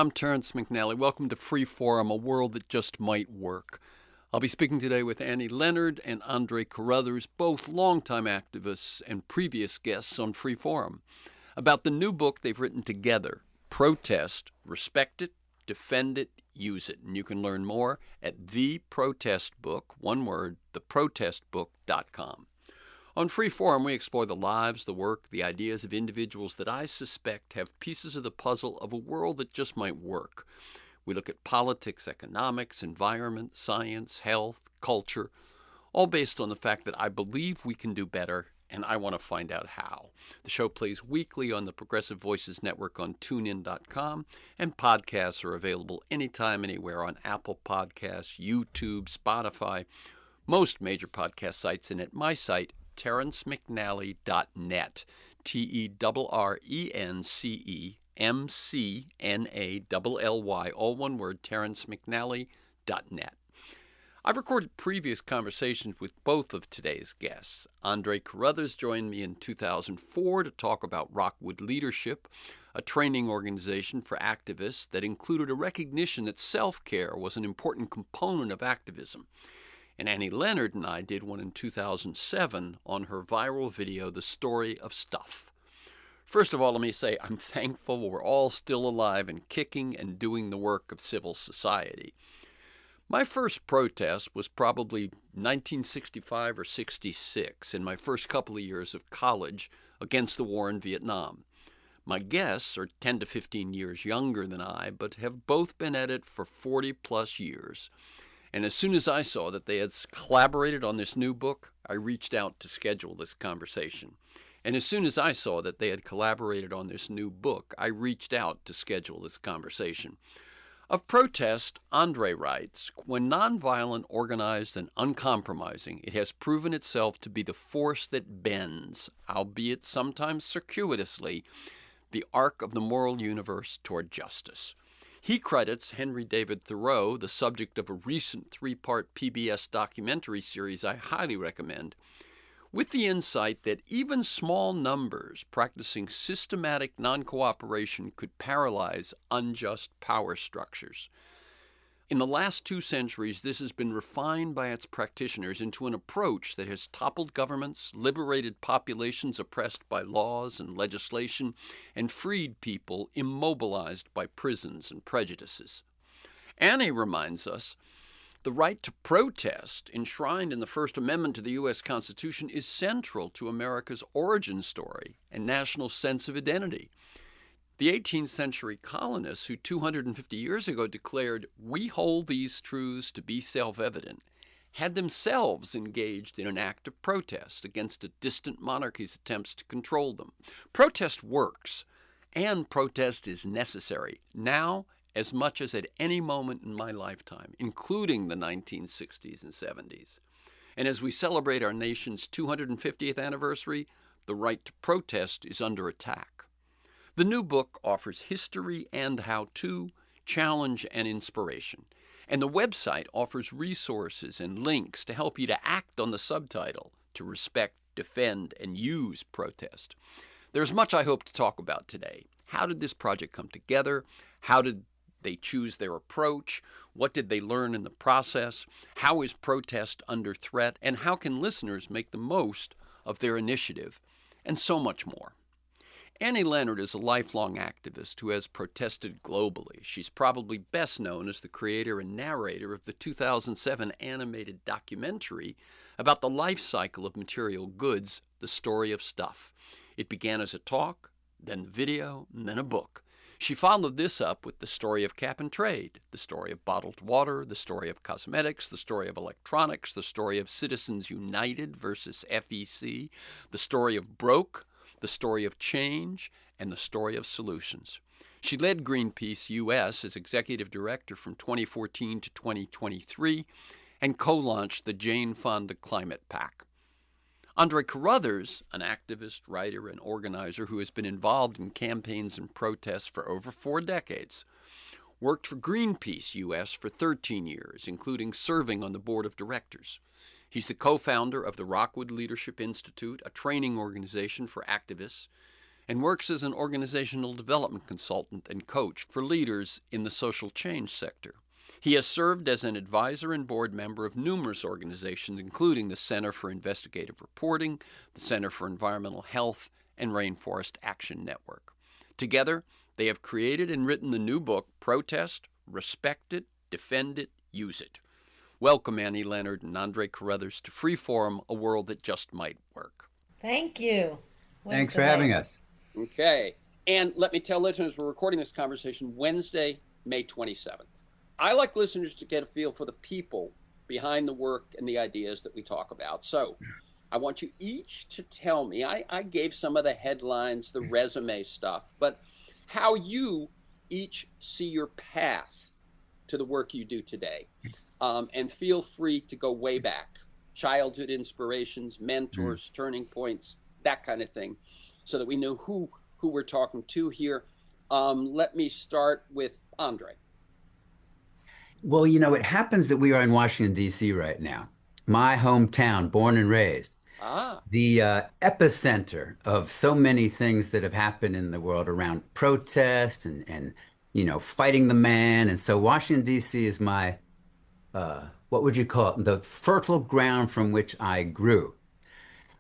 I'm Terrence McNally. Welcome to Free Forum, a world that just might work. I'll be speaking today with Annie Leonard and Andre Carruthers, both longtime activists and previous guests on Free Forum, about the new book they've written together, Protest, Respect It, Defend It, Use It. And you can learn more at The Protest Book, one word, theprotestbook.com. On Free Forum, we explore the lives, the work, the ideas of individuals that I suspect have pieces of the puzzle of a world that just might work. We look at politics, economics, environment, science, health, culture, all based on the fact that I believe we can do better, and I want to find out how. The show plays weekly on the Progressive Voices Network on TuneIn.com, and podcasts are available anytime, anywhere on Apple Podcasts, YouTube, Spotify, most major podcast sites, and at my site, TerrenceMcNally.net, TerrenceMcNally, all one word, TerrenceMcNally.net. I've recorded previous conversations with both of today's guests. Andre Carruthers joined me in 2004 to talk about Rockwood Leadership, a training organization for activists that included a recognition that self-care was an important component of activism. And Annie Leonard and I did one in 2007 on her viral video, The Story of Stuff. First of all, let me say I'm thankful we're all still alive and kicking and doing the work of civil society. My first protest was probably 1965 or 66, in my first couple of years of college, against the war in Vietnam. My guests are 10 to 15 years younger than I, but have both been at it for 40-plus years. And as soon as I saw that they had collaborated on this new book, I reached out to schedule this conversation. And as soon as I saw that they had collaborated on this new book, I reached out to schedule this conversation. Of Protest, Andre writes, when nonviolent, organized, and uncompromising, it has proven itself to be the force that bends, albeit sometimes circuitously, the arc of the moral universe toward justice. He credits Henry David Thoreau, the subject of a recent 3-part PBS documentary series I highly recommend, with the insight that even small numbers practicing systematic non-cooperation could paralyze unjust power structures. In the last 2 centuries, this has been refined by its practitioners into an approach that has toppled governments, liberated populations oppressed by laws and legislation, and freed people immobilized by prisons and prejudices. Annie reminds us the right to protest, enshrined in the First Amendment to the U.S. Constitution, is central to America's origin story and national sense of identity. The 18th century colonists who 250 years ago declared, "We hold these truths to be self-evident," had themselves engaged in an act of protest against a distant monarchy's attempts to control them. Protest works, and protest is necessary, now as much as at any moment in my lifetime, including the 1960s and 70s. And as we celebrate our nation's 250th anniversary, the right to protest is under attack. The new book offers history and how-to, challenge, and inspiration. And the website offers resources and links to help you to act on the subtitle, to respect, defend, and use protest. There's much I hope to talk about today. How did this project come together? How did they choose their approach? What did they learn in the process? How is protest under threat? And how can listeners make the most of their initiative? And so much more. Annie Leonard is a lifelong activist who has protested globally. She's probably best known as the creator and narrator of the 2007 animated documentary about the life cycle of material goods, The Story of Stuff. It began as a talk, then video, and then a book. She followed this up with The Story of Cap and Trade, The Story of Bottled Water, The Story of Cosmetics, The Story of Electronics, The Story of Citizens United versus FEC, The Story of Broke, The Story of Change, and The Story of Solutions. She led Greenpeace U.S. as executive director from 2014 to 2023 and co-launched the Jane Fonda Climate PAC. Andre Carruthers, an activist, writer, and organizer who has been involved in campaigns and protests for over 4 decades, worked for Greenpeace U.S. for 13 years, including serving on the board of directors. He's the co-founder of the Rockwood Leadership Institute, a training organization for activists, and works as an organizational development consultant and coach for leaders in the social change sector. He has served as an advisor and board member of numerous organizations, including the Center for Investigative Reporting, the Center for Environmental Health, and Rainforest Action Network. Together, they have created and written the new book, Protest, Respect It, Defend It, Use It. Welcome, Annie Leonard and Andre Carruthers, to Freeform, a world that just might work. Thank you. Thanks for having us. Okay. And let me tell listeners, we're recording this conversation Wednesday, May 27th. I like listeners to get a feel for the people behind the work and the ideas that we talk about. So I want you each to tell me, I gave some of the headlines, the resume stuff, but how you each see your path to the work you do today. And feel free to go way back, childhood inspirations, mentors, turning points, that kind of thing, so that we know who we're talking to here. Let me start with Andre. Well, it happens that we are in Washington, D.C. right now, my hometown, born and raised. The epicenter of so many things that have happened in the world around protest and fighting the man. And so Washington, D.C. is my, what would you call it, the fertile ground from which I grew.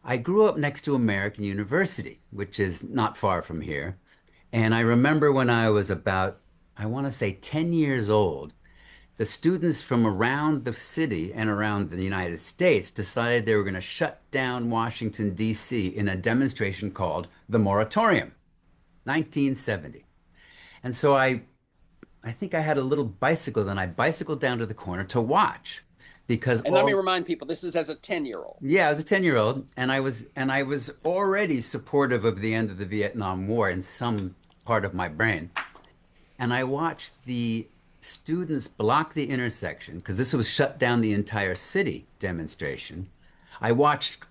I grew up next to American University, which is not far from here. And I remember when I was about, I want to say 10 years old, the students from around the city and around the United States decided they were going to shut down Washington, D.C. in a demonstration called the Moratorium, 1970. And so I think I had a little bicycle, then I bicycled down to the corner to watch. And let me remind people, this is as a 10-year-old. Yeah, I was a 10-year-old, and I was already supportive of the end of the Vietnam War in some part of my brain. And I watched the students block the intersection, because this was shut down the entire city demonstration. I watched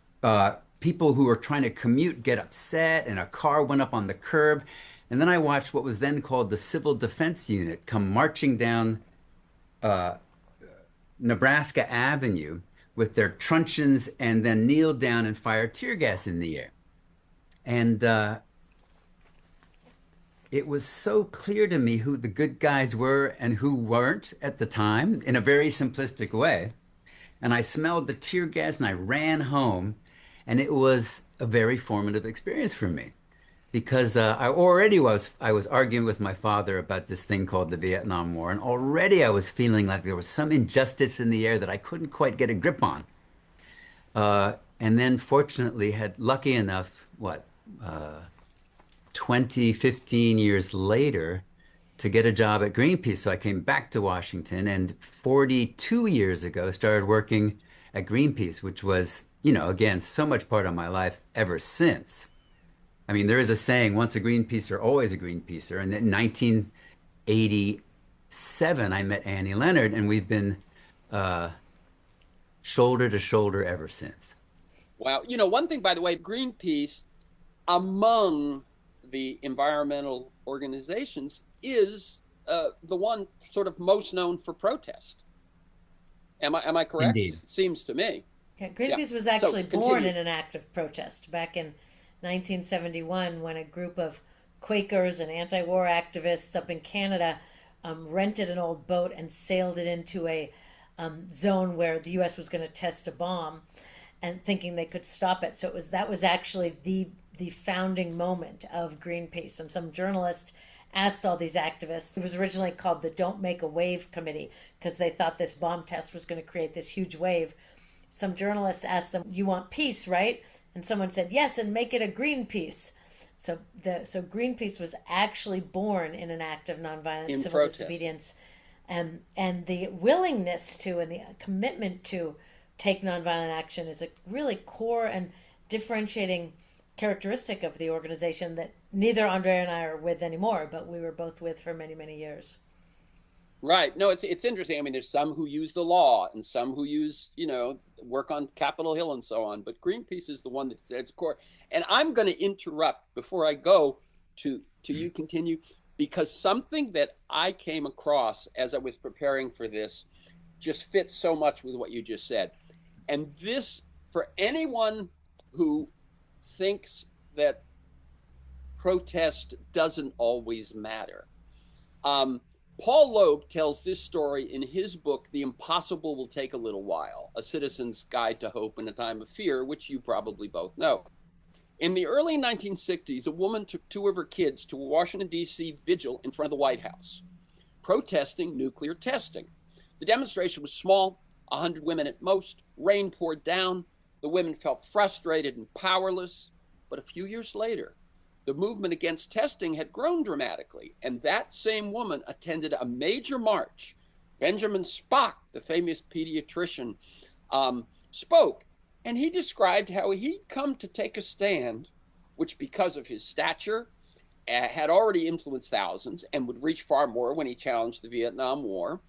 people who were trying to commute get upset, and a car went up on the curb. And then I watched what was then called the Civil Defense Unit come marching down Nebraska Avenue with their truncheons and then kneel down and fire tear gas in the air. And it was so clear to me who the good guys were and who weren't at the time in a very simplistic way. And I smelled the tear gas and I ran home, and it was a very formative experience for me because I was arguing with my father about this thing called the Vietnam War, and already I was feeling like there was some injustice in the air that I couldn't quite get a grip on. And then fortunately had lucky enough, 15 years later, to get a job at Greenpeace. So I came back to Washington, and 42 years ago started working at Greenpeace, which was, again, so much part of my life ever since. I mean, there is a saying, once a Greenpeacer, always a Greenpeacer. And in 1987, I met Annie Leonard, and we've been shoulder to shoulder ever since. Wow. One thing, by the way, Greenpeace, among the environmental organizations, is the one sort of most known for protest. Am I correct? Indeed. It seems to me. Yeah, Greenpeace was actually born in an act of protest back in 1971 when a group of Quakers and anti-war activists up in Canada rented an old boat and sailed it into a zone where the U.S. was going to test a bomb, and thinking they could stop it. So that was actually the founding moment of Greenpeace. And some journalist asked all these activists, it was originally called the Don't Make a Wave Committee, because they thought this bomb test was going to create this huge wave. Some journalists asked them, you want peace, right? And someone said, yes, and make it a green peace. So Greenpeace was actually born in an act of nonviolent civil disobedience. And the willingness to and the commitment to take nonviolent action is a really core and differentiating characteristic of the organization that neither Andre and I are with anymore, but we were both with for many, many years. Right. No, it's interesting. I mean, there's some who use the law and some who use, work on Capitol Hill and so on. But Greenpeace is the one that's at its core. And I'm going to interrupt before I go to you continue, because something that I came across as I was preparing for this just fits so much with what you just said. And this, for anyone who thinks that protest doesn't always matter. Paul Loeb tells this story in his book, The Impossible Will Take a Little While, A Citizen's Guide to Hope in a Time of Fear, which you probably both know. In the early 1960s, a woman took two of her kids to a Washington, D.C. vigil in front of the White House, protesting nuclear testing. The demonstration was small, 100 women at most. Rain poured down. The women felt frustrated and powerless. But a few years later, the movement against testing had grown dramatically, and that same woman attended a major march. Benjamin Spock, the famous pediatrician, spoke, and he described how he'd come to take a stand, which because of his stature had already influenced thousands and would reach far more when he challenged the Vietnam War.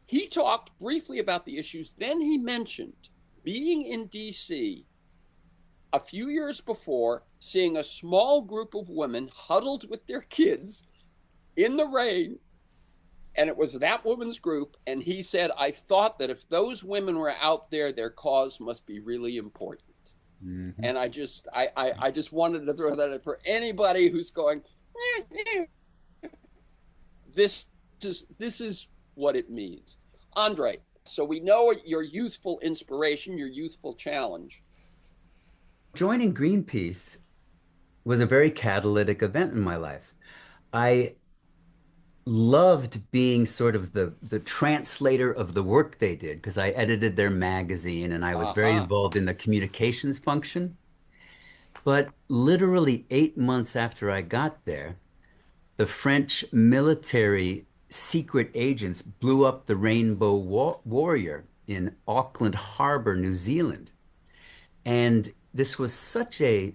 He talked briefly about the issues. Then he mentioned being in D.C. a few years before, seeing a small group of women huddled with their kids in the rain, and it was that woman's group, and he said, I thought that if those women were out there, their cause must be really important. Mm-hmm. And I just wanted to throw that in for anybody who's going, this is what it means. Andre, so we know your youthful inspiration, your youthful challenge. Joining Greenpeace was a very catalytic event in my life. I loved being sort of the translator of the work they did because I edited their magazine and I was very involved in the communications function. But literally 8 months after I got there, the French military secret agents blew up the Rainbow Warrior in Auckland Harbor, New Zealand. And this was such a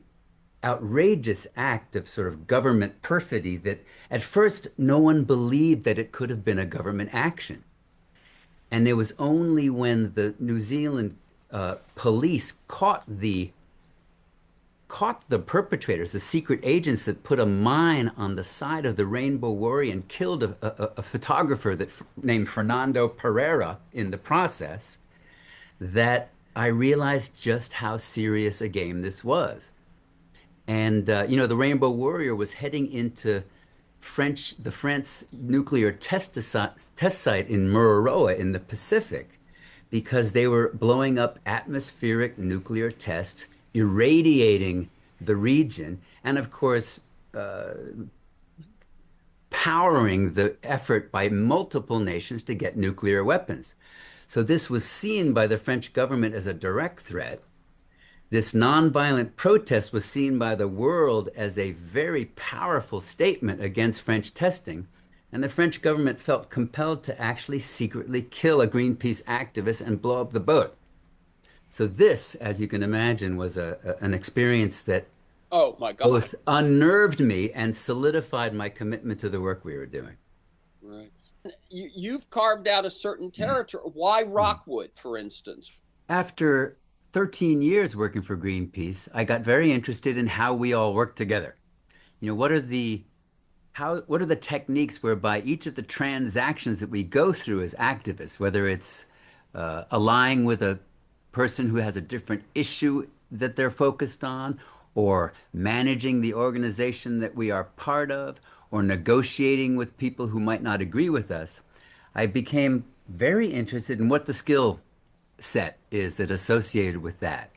outrageous act of sort of government perfidy that at first no one believed that it could have been a government action. And it was only when the New Zealand police caught the perpetrators, the secret agents that put a mine on the side of the Rainbow Warrior and killed a photographer named Fernando Pereira in the process, that I realized just how serious a game this was. And, the Rainbow Warrior was heading into the French nuclear test site in Mururoa in the Pacific because they were blowing up atmospheric nuclear tests, irradiating the region, and of course, powering the effort by multiple nations to get nuclear weapons. So this was seen by the French government as a direct threat. This nonviolent protest was seen by the world as a very powerful statement against French testing, and the French government felt compelled to actually secretly kill a Greenpeace activist and blow up the boat. So this, as you can imagine, was an experience that both unnerved me and solidified my commitment to the work we were doing. Right. You've carved out a certain territory. Why Rockwood, for instance? After 13 years working for Greenpeace, I got very interested in how we all work together. What are the techniques whereby each of the transactions that we go through as activists, whether it's allying with a person who has a different issue that they're focused on, or managing the organization that we are part of, or negotiating with people who might not agree with us, I became very interested in what the skill set is that associated with that.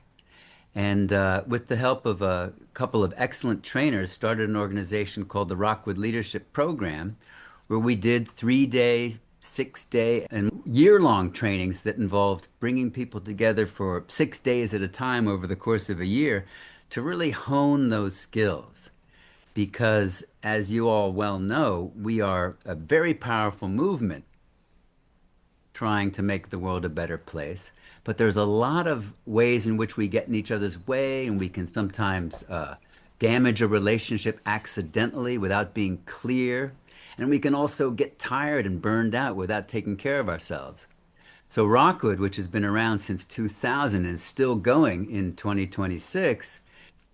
And with the help of a couple of excellent trainers, started an organization called the Rockwood Leadership Program, where we did 3-day, 6-day, and year-long trainings that involved bringing people together for 6 days at a time over the course of a year to really hone those skills. Because, as you all well know, we are a very powerful movement trying to make the world a better place. But there's a lot of ways in which we get in each other's way, and we can sometimes damage a relationship accidentally without being clear. And we can also get tired and burned out without taking care of ourselves. So Rockwood, which has been around since 2000 and is still going in 2026,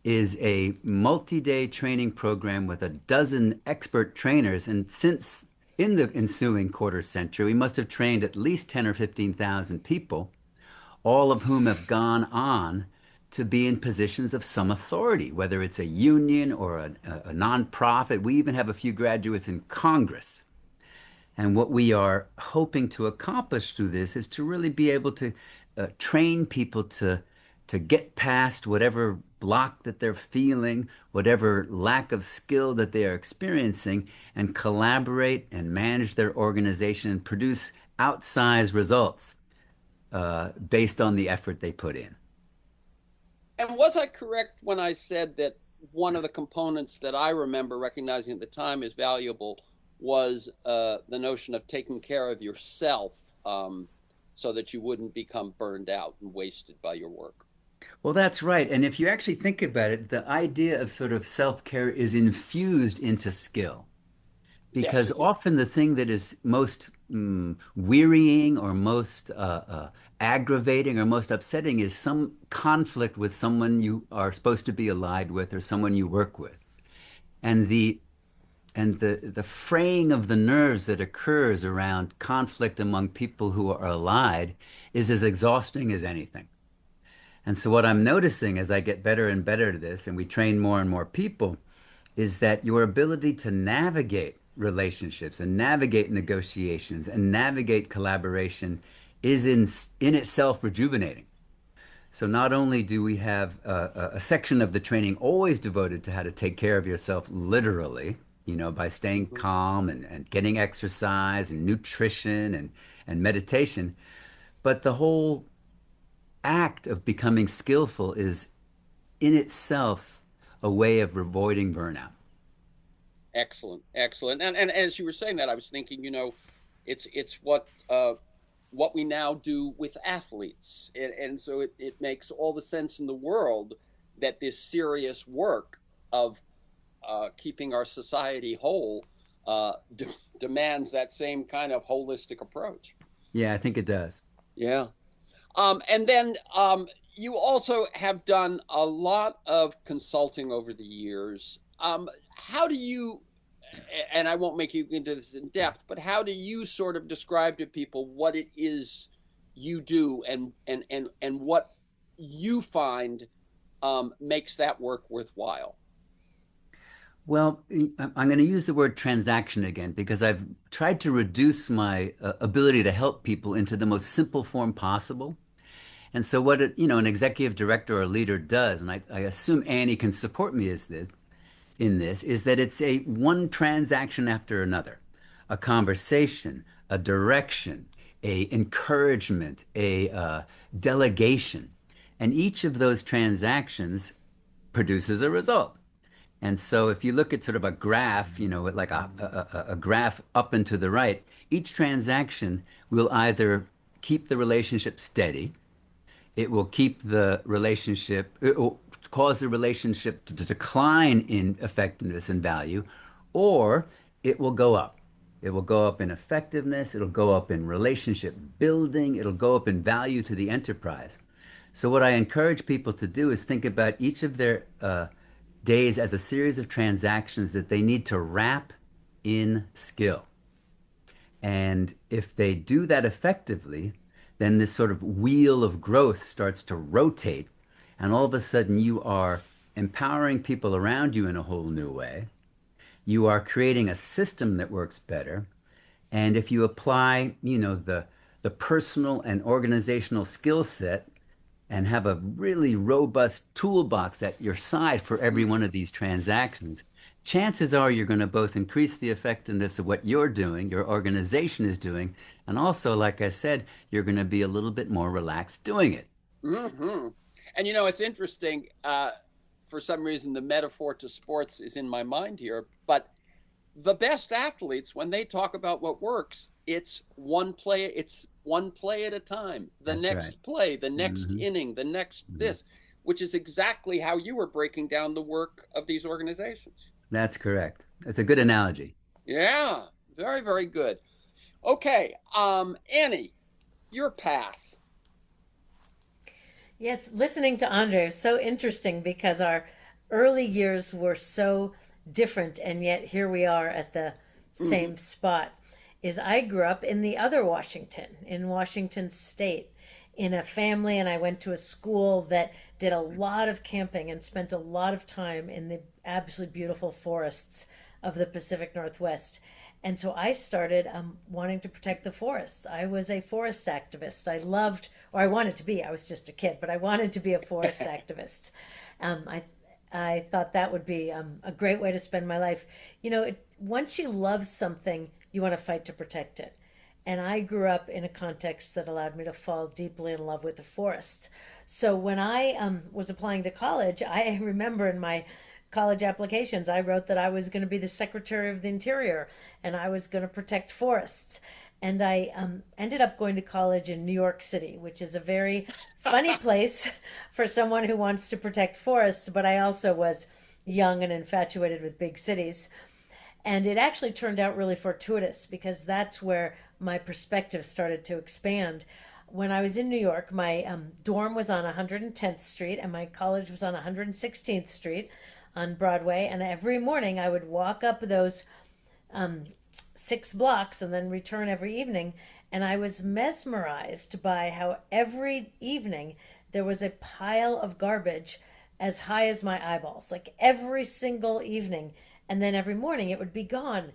is a multi-day training program with a dozen expert trainers. And since in the ensuing quarter century, we must have trained at least 10 or 15,000 people, all of whom have gone on to be in positions of some authority, whether it's a union or a nonprofit. We even have a few graduates in Congress. And what we are hoping to accomplish through this is to really be able to train people to get past whatever block that they're feeling, whatever lack of skill that they are experiencing, and collaborate and manage their organization and produce outsized results based on the effort they put in. And was I correct when I said that one of the components that I remember recognizing at the time as valuable was the notion of taking care of yourself so that you wouldn't become burned out and wasted by your work? Well, that's right. And if you actually think about it, the idea of sort of self-care is infused into skill. Yes, Because often the thing that is most wearying or most aggravating or most upsetting is some conflict with someone you are supposed to be allied with or someone you work with. And the fraying of the nerves that occurs around conflict among people who are allied is as exhausting as anything. And so what I'm noticing as I get better and better at this, and we train more and more people, is that your ability to navigate relationships and navigate negotiations and navigate collaboration is in itself rejuvenating. So not only do we have a section of the training always devoted to how to take care of yourself literally, you know, by staying calm and getting exercise and nutrition and meditation, but the whole act of becoming skillful is in itself a way of avoiding burnout. excellent, excellent. And as you were saying that, I was thinking, it's what we now do with athletes, and so it makes all the sense in the world that this serious work of keeping our society whole demands that same kind of holistic approach. Yeah, I think it does. Yeah. And then you also have done a lot of consulting over the years. How do you, and I won't make you into this in depth, but how do you sort of describe to people what it is you do and what you find makes that work worthwhile? Well, I'm going to use the word transaction again because I've tried to reduce my ability to help people into the most simple form possible. And so what an executive director or leader does, and I assume Annie can support me in this, is that it's a one transaction after another, a conversation, a direction, a encouragement, a delegation. And each of those transactions produces a result. And so if you look at sort of a graph, like a graph up and to the right, each transaction will either keep the relationship steady, it will keep the relationship, it will cause the relationship to decline in effectiveness and value, or it will go up. It will go up in effectiveness, it'll go up in relationship building, it'll go up in value to the enterprise. So what I encourage people to do is think about each of their days as a series of transactions that they need to wrap in skill. And if they do that effectively, then this sort of wheel of growth starts to rotate. And all of a sudden, you are empowering people around you in a whole new way. You are creating a system that works better. And if you apply, the personal and organizational skill set and have a really robust toolbox at your side for every one of these transactions, chances are you're going to both increase the effectiveness of what you're doing, your organization is doing, and also, like I said, you're going to be a little bit more relaxed doing it. Mm-hmm. And it's interesting. For some reason, the metaphor to sports is in my mind here, but the best athletes, when they talk about what works, it's one play at a time. The That's right. next play, the next Mm-hmm. inning, the next Mm-hmm. this, which is exactly how you were breaking down the work of these organizations. That's correct. That's a good analogy. Yeah, very, very good. Okay, Annie, your path. Yes, listening to Andre is so interesting because our early years were so different, and yet here we are at the Mm-hmm. same spot. Is I grew up in the other Washington, in Washington State, in a family, and I went to a school that did a lot of camping and spent a lot of time in the absolutely beautiful forests of the Pacific Northwest. And so I started wanting to protect the forests. I was a forest activist. I loved, or I wanted to be, I was just a kid, but I wanted to be a forest activist. Um, I, I thought that would be a great way to spend my life. Once you love something, you want to fight to protect it. And I grew up in a context that allowed me to fall deeply in love with the forests. So when I was applying to college, I remember in my college applications, I wrote that I was going to be the Secretary of the Interior and I was going to protect forests. And I ended up going to college in New York City, which is a very funny place for someone who wants to protect forests, but I also was young and infatuated with big cities. And it actually turned out really fortuitous because that's where my perspective started to expand. When I was in New York, my dorm was on 110th Street and my college was on 116th Street on Broadway. And every morning I would walk up those 6 blocks and then return every evening. And I was mesmerized by how every evening there was a pile of garbage as high as my eyeballs, like every single evening. And then every morning it would be gone.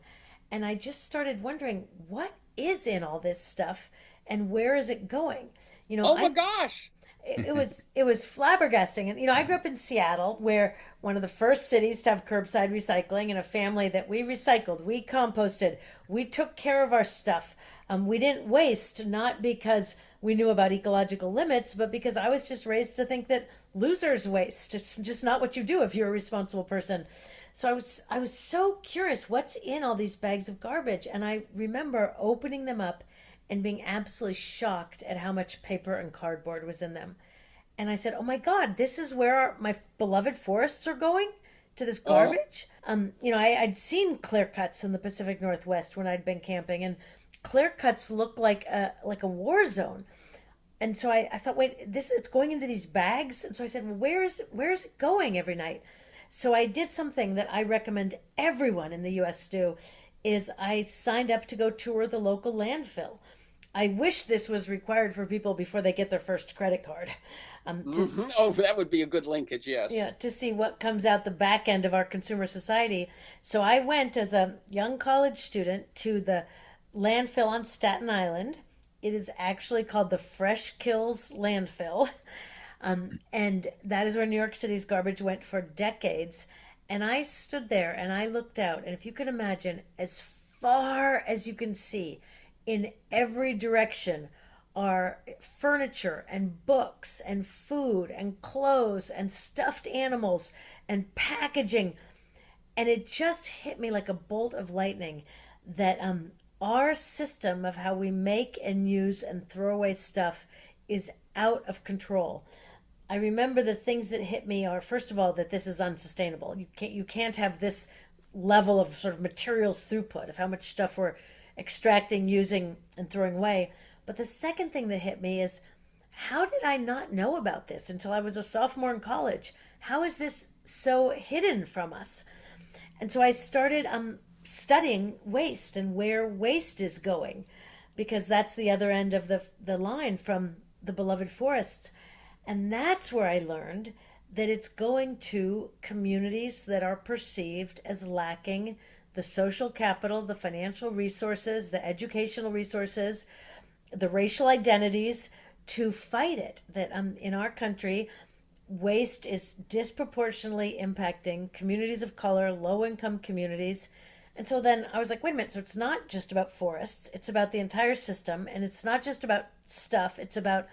And I just started wondering, what is in all this stuff and where is it going? Oh my gosh. It was flabbergasting. And I grew up in Seattle, where one of the first cities to have curbside recycling, and a family that we recycled, we composted, we took care of our stuff. We didn't waste, not because we knew about ecological limits, but because I was just raised to think that losers waste. It's just not what you do if you're a responsible person. So I was so curious, what's in all these bags of garbage? And I remember opening them up and being absolutely shocked at how much paper and cardboard was in them. And I said, "Oh my God, this is where my beloved forests are going, to this garbage." I'd seen clear cuts in the Pacific Northwest when I'd been camping, and clear cuts looked like a war zone. And so I thought, wait, it's going into these bags. And so I said, well, where is it going every night? So I did something that I recommend everyone in the U.S. do, is I signed up to go tour the local landfill. I wish this was required for people before they get their first credit card. Oh, that would be a good linkage, yes. Yeah, to see what comes out the back end of our consumer society. So I went as a young college student to the landfill on Staten Island. It is actually called the Fresh Kills Landfill. And that is where New York City's garbage went for decades. And I stood there and I looked out. And if you can imagine, as far as you can see, in every direction are furniture and books and food and clothes and stuffed animals and packaging. And it just hit me like a bolt of lightning that our system of how we make and use and throw away stuff is out of control. I remember the things that hit me are, first of all, that this is unsustainable. You can't have this level of sort of materials throughput of how much stuff we're extracting, using, and throwing away. But the second thing that hit me is, how did I not know about this until I was a sophomore in college? How is this so hidden from us? And so I started studying waste and where waste is going, because that's the other end of the line from the beloved forests. And that's where I learned that it's going to communities that are perceived as lacking the social capital, the financial resources, the educational resources, the racial identities to fight it. That in our country, waste is disproportionately impacting communities of color, low income communities. And so then I was like, wait a minute, so it's not just about forests, it's about the entire system, and it's not just about stuff, it's about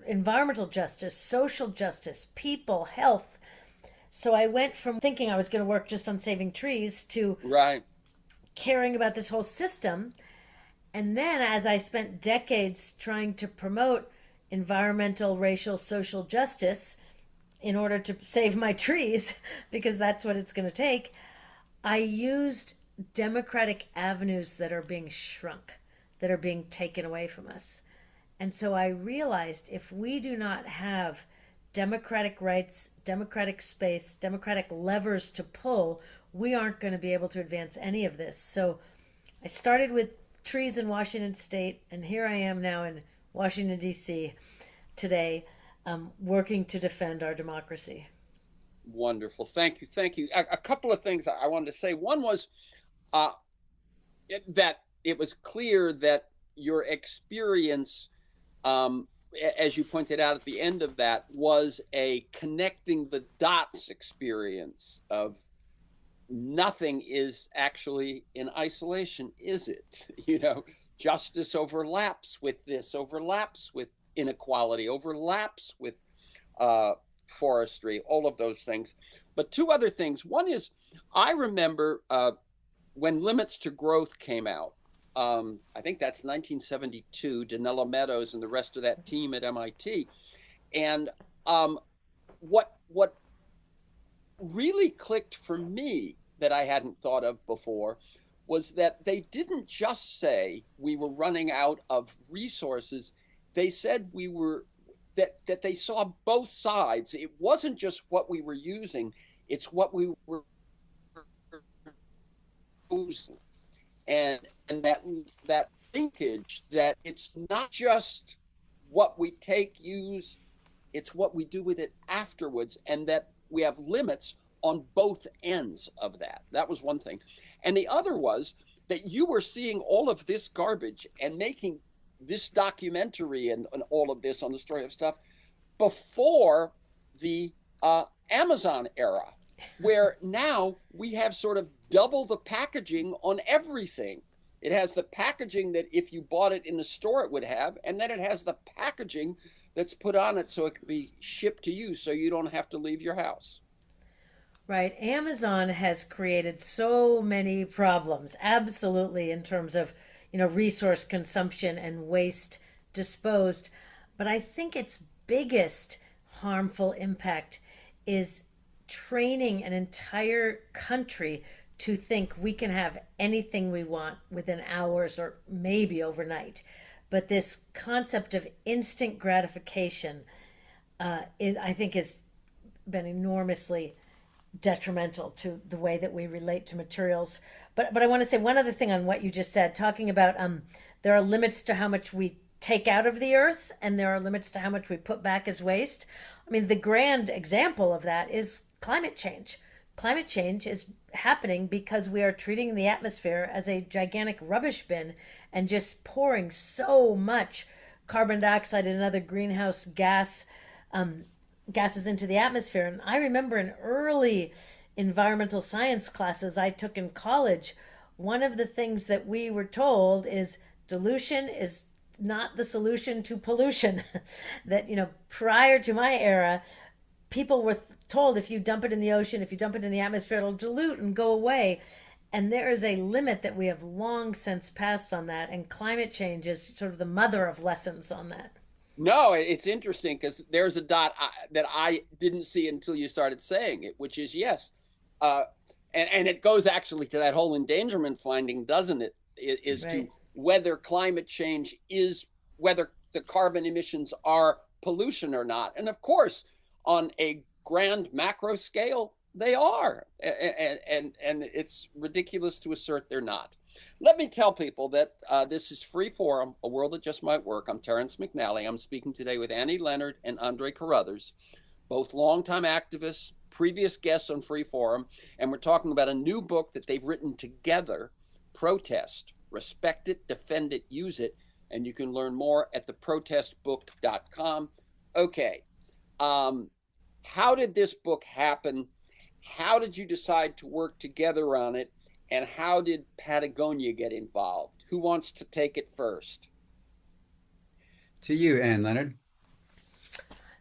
environmental justice, social justice, people, health. So I went from thinking I was going to work just on saving trees to caring about this whole system. And then as I spent decades trying to promote environmental, racial, social justice in order to save my trees, because that's what it's going to take, I used democratic avenues that are being shrunk, that are being taken away from us. And so I realized, if we do not have democratic rights, democratic space, democratic levers to pull, we aren't going to be able to advance any of this. So I started with trees in Washington State, and here I am now in Washington, D.C. today, working to defend our democracy. Wonderful. Thank you. Thank you. A couple of things I wanted to say. One was uh, that it was clear that your experience, as you pointed out at the end of that, was a connecting the dots experience of nothing is actually in isolation, is it? You know, justice overlaps with this, overlaps with inequality, overlaps with forestry, all of those things. But two other things. One is, I remember when Limits to Growth came out. I think that's 1972. Danella Meadows and the rest of that team at MIT, and what really clicked for me that I hadn't thought of before was that they didn't just say we were running out of resources. They said we were that they saw both sides. It wasn't just what we were using, it's what we were using. And that linkage that it's not just what we take, use, it's what we do with it afterwards, and that we have limits on both ends of that. That was one thing. And the other was that you were seeing all of this garbage and making this documentary and all of this on the story of stuff before the Amazon era, where now we have sort of double the packaging on everything. It has the packaging that if you bought it in the store it would have, and then it has the packaging that's put on it so it can be shipped to you so you don't have to leave your house. Right. Amazon has created so many problems, absolutely, in terms of, resource consumption and waste disposed. But I think its biggest harmful impact is training an entire country to think we can have anything we want within hours or maybe overnight. But this concept of instant gratification I think, has been enormously detrimental to the way that we relate to materials. But I want to say one other thing on what you just said, talking about there are limits to how much we take out of the earth, and there are limits to how much we put back as waste. I mean, the grand example of that is climate change. Climate change is happening because we are treating the atmosphere as a gigantic rubbish bin and just pouring so much carbon dioxide and other greenhouse gases into the atmosphere. And I remember in early environmental science classes I took in college, one of the things that we were told is dilution is not the solution to pollution. That, prior to my era, people were told if you dump it in the ocean, if you dump it in the atmosphere, it'll dilute and go away. And there is a limit that we have long since passed on that. And climate change is sort of the mother of lessons on that. No, it's interesting because there's a dot that I didn't see until you started saying it, which is yes. And it goes actually to that whole endangerment finding, doesn't it? Is right. To whether climate change is, whether the carbon emissions are pollution or not. And of course, on a grand macro scale, they are. And it's ridiculous to assert they're not. Let me tell people that this is Free Forum, A World That Just Might Work. I'm Terrence McNally. I'm speaking today with Annie Leonard and Andre Carruthers, both longtime activists, previous guests on Free Forum, and we're talking about a new book that they've written together, Protest, Respect It, Defend It, Use It, and you can learn more at theprotestbook.com. Okay, how did this book happen? How did you decide to work together on it? And how did Patagonia get involved? Who wants to take it first? To you, Ann Leonard.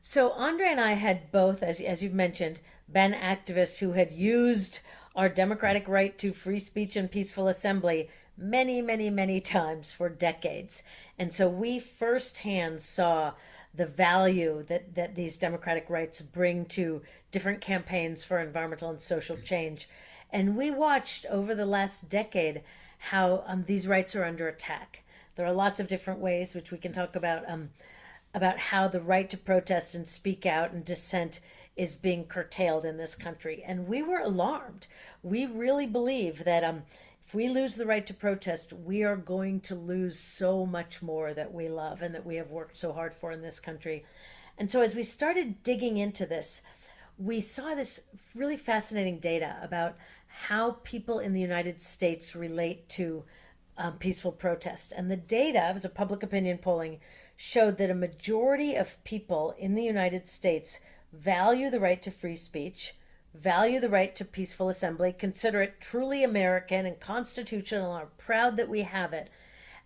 So Andre and I had both, as you've mentioned, been activists who had used our democratic right to free speech and peaceful assembly many, many, many times for decades. And so we firsthand saw the value that these democratic rights bring to different campaigns for environmental and social change. And we watched over the last decade how these rights are under attack. There are lots of different ways which we can talk about how the right to protest and speak out and dissent is being curtailed in this country. And we were alarmed. We really believe that if we lose the right to protest, we are going to lose so much more that we love and that we have worked so hard for in this country. And so as we started digging into this, we saw this really fascinating data about how people in the United States relate to peaceful protest. And the data, it was a public opinion polling, showed that a majority of people in the United States value the right to free speech, value the right to peaceful assembly, consider it truly American and constitutional, and are proud that we have it.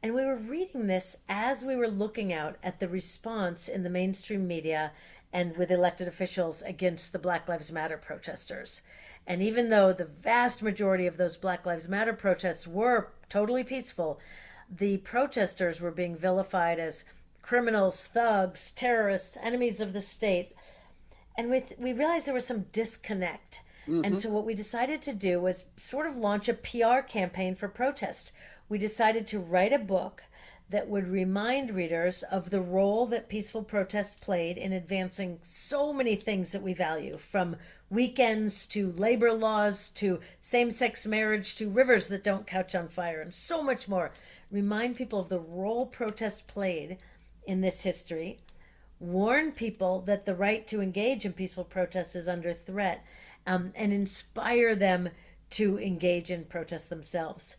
And we were reading this as we were looking out at the response in the mainstream media and with elected officials against the Black Lives Matter protesters. And even though the vast majority of those Black Lives Matter protests were totally peaceful, the protesters were being vilified as criminals, thugs, terrorists, enemies of the state. And we realized there was some disconnect. Mm-hmm. And so what we decided to do was sort of launch a PR campaign for protest. We decided to write a book that would remind readers of the role that peaceful protest played in advancing so many things that we value, from weekends to labor laws to same-sex marriage to rivers that don't catch on fire and so much more. Remind people of the role protest played in this history, warn people that the right to engage in peaceful protest is under threat, and inspire them to engage in protest themselves.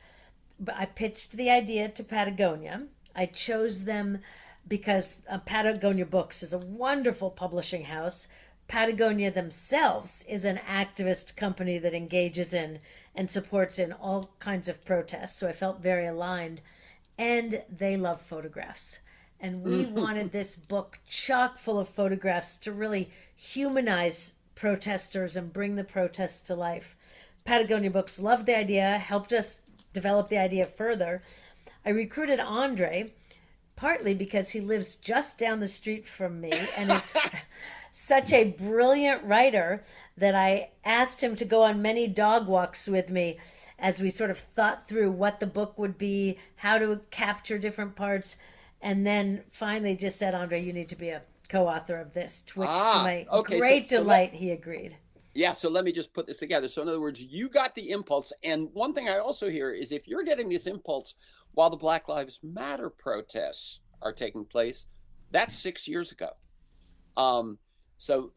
But I pitched the idea to Patagonia. I chose them because Patagonia Books is a wonderful publishing house. Patagonia themselves is an activist company that engages in and supports in all kinds of protests, so I felt very aligned. And they love photographs. And we wanted this book chock full of photographs to really humanize protesters and bring the protests to life. Patagonia Books loved the idea, helped us develop the idea further. I recruited Andre, partly because he lives just down the street from me and is such a brilliant writer that I asked him to go on many dog walks with me as we sort of thought through what the book would be, how to capture different parts, and then finally just said, Andre, you need to be a co-author of this, to which to my great delight, he agreed. Yeah, so let me just put this together. So in other words, you got the impulse. And one thing I also hear is if you're getting this impulse while the Black Lives Matter protests are taking place, that's 6 years ago. So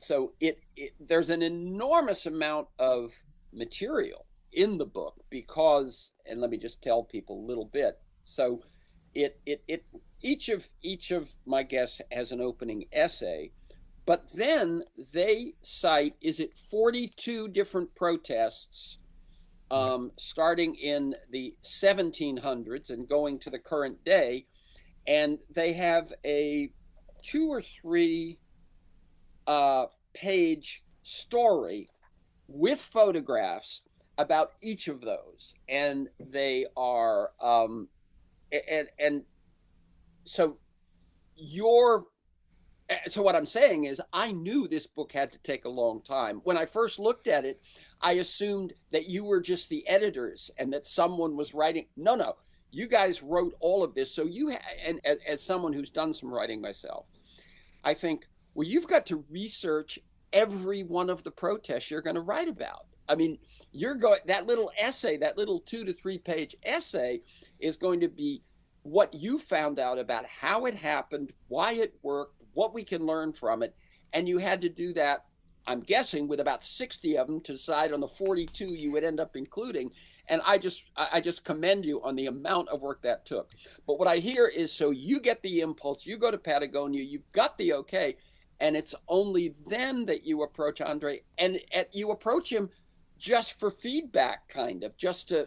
there's an enormous amount of material in the book because, and let me just tell people a little bit. So each of my guests has an opening essay. But then they cite, is it 42 different protests starting in the 1700s and going to the current day. And they have a 2 or 3 page story with photographs about each of those. And they are, so what I'm saying is I knew this book had to take a long time. When I first looked at it, I assumed that you were just the editors and that someone was writing. No, you guys wrote all of this. So and as someone who's done some writing myself, I think, well, you've got to research every one of the protests you're going to write about. I mean, that little essay, that little 2 to 3 page essay is going to be what you found out about how it happened, why it worked, what we can learn from it. And you had to do that, I'm guessing, with about 60 of them to decide on the 42 you would end up including. And I just commend you on the amount of work that took. But what I hear is, so you get the impulse, you go to Patagonia, you've got the okay, and it's only then that you approach Andre, and you approach him just for feedback, kind of, just to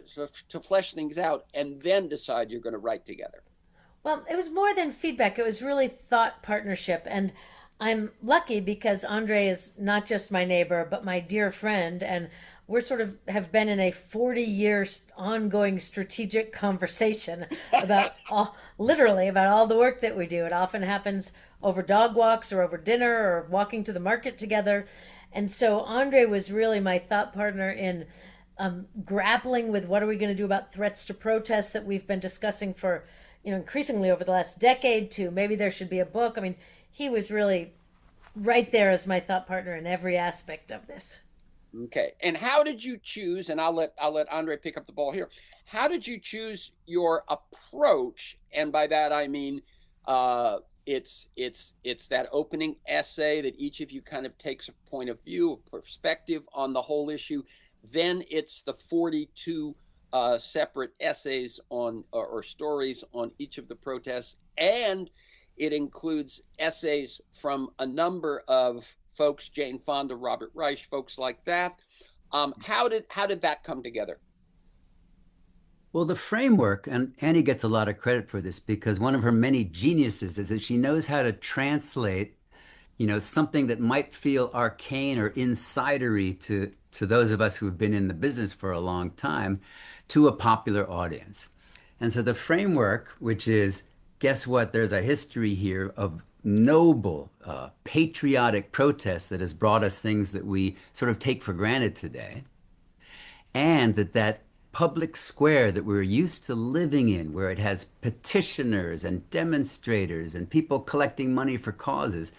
flesh things out, and then decide you're going to write together. Well, it was more than feedback. It was really thought partnership. And I'm lucky because Andre is not just my neighbor, but my dear friend. And we're sort of have been in a 40-year ongoing strategic conversation about literally about all the work that we do. It often happens over dog walks or over dinner or walking to the market together. And so Andre was really my thought partner in grappling with what are we going to do about threats to protest that we've been discussing for increasingly over the last decade, to maybe there should be a book. I mean, he was really right there as my thought partner in every aspect of this. Okay. And how did you choose, and I'll let Andre pick up the ball here. How did you choose your approach? And by that I mean uh it's that opening essay that each of you kind of takes a point of view, a perspective on the whole issue. Then it's the 42 separate essays on or stories on each of the protests, and it includes essays from a number of folks, Jane Fonda, Robert Reich, folks like that. How did that come together? Well, the framework, and Annie gets a lot of credit for this because one of her many geniuses is that she knows how to translate, something that might feel arcane or insidery to those of us who've been in the business for a long time to a popular audience. And so the framework, which is, guess what? There's a history here of noble, patriotic protest that has brought us things that we sort of take for granted today, and that public square that we're used to living in, where it has petitioners and demonstrators and people collecting money for causes,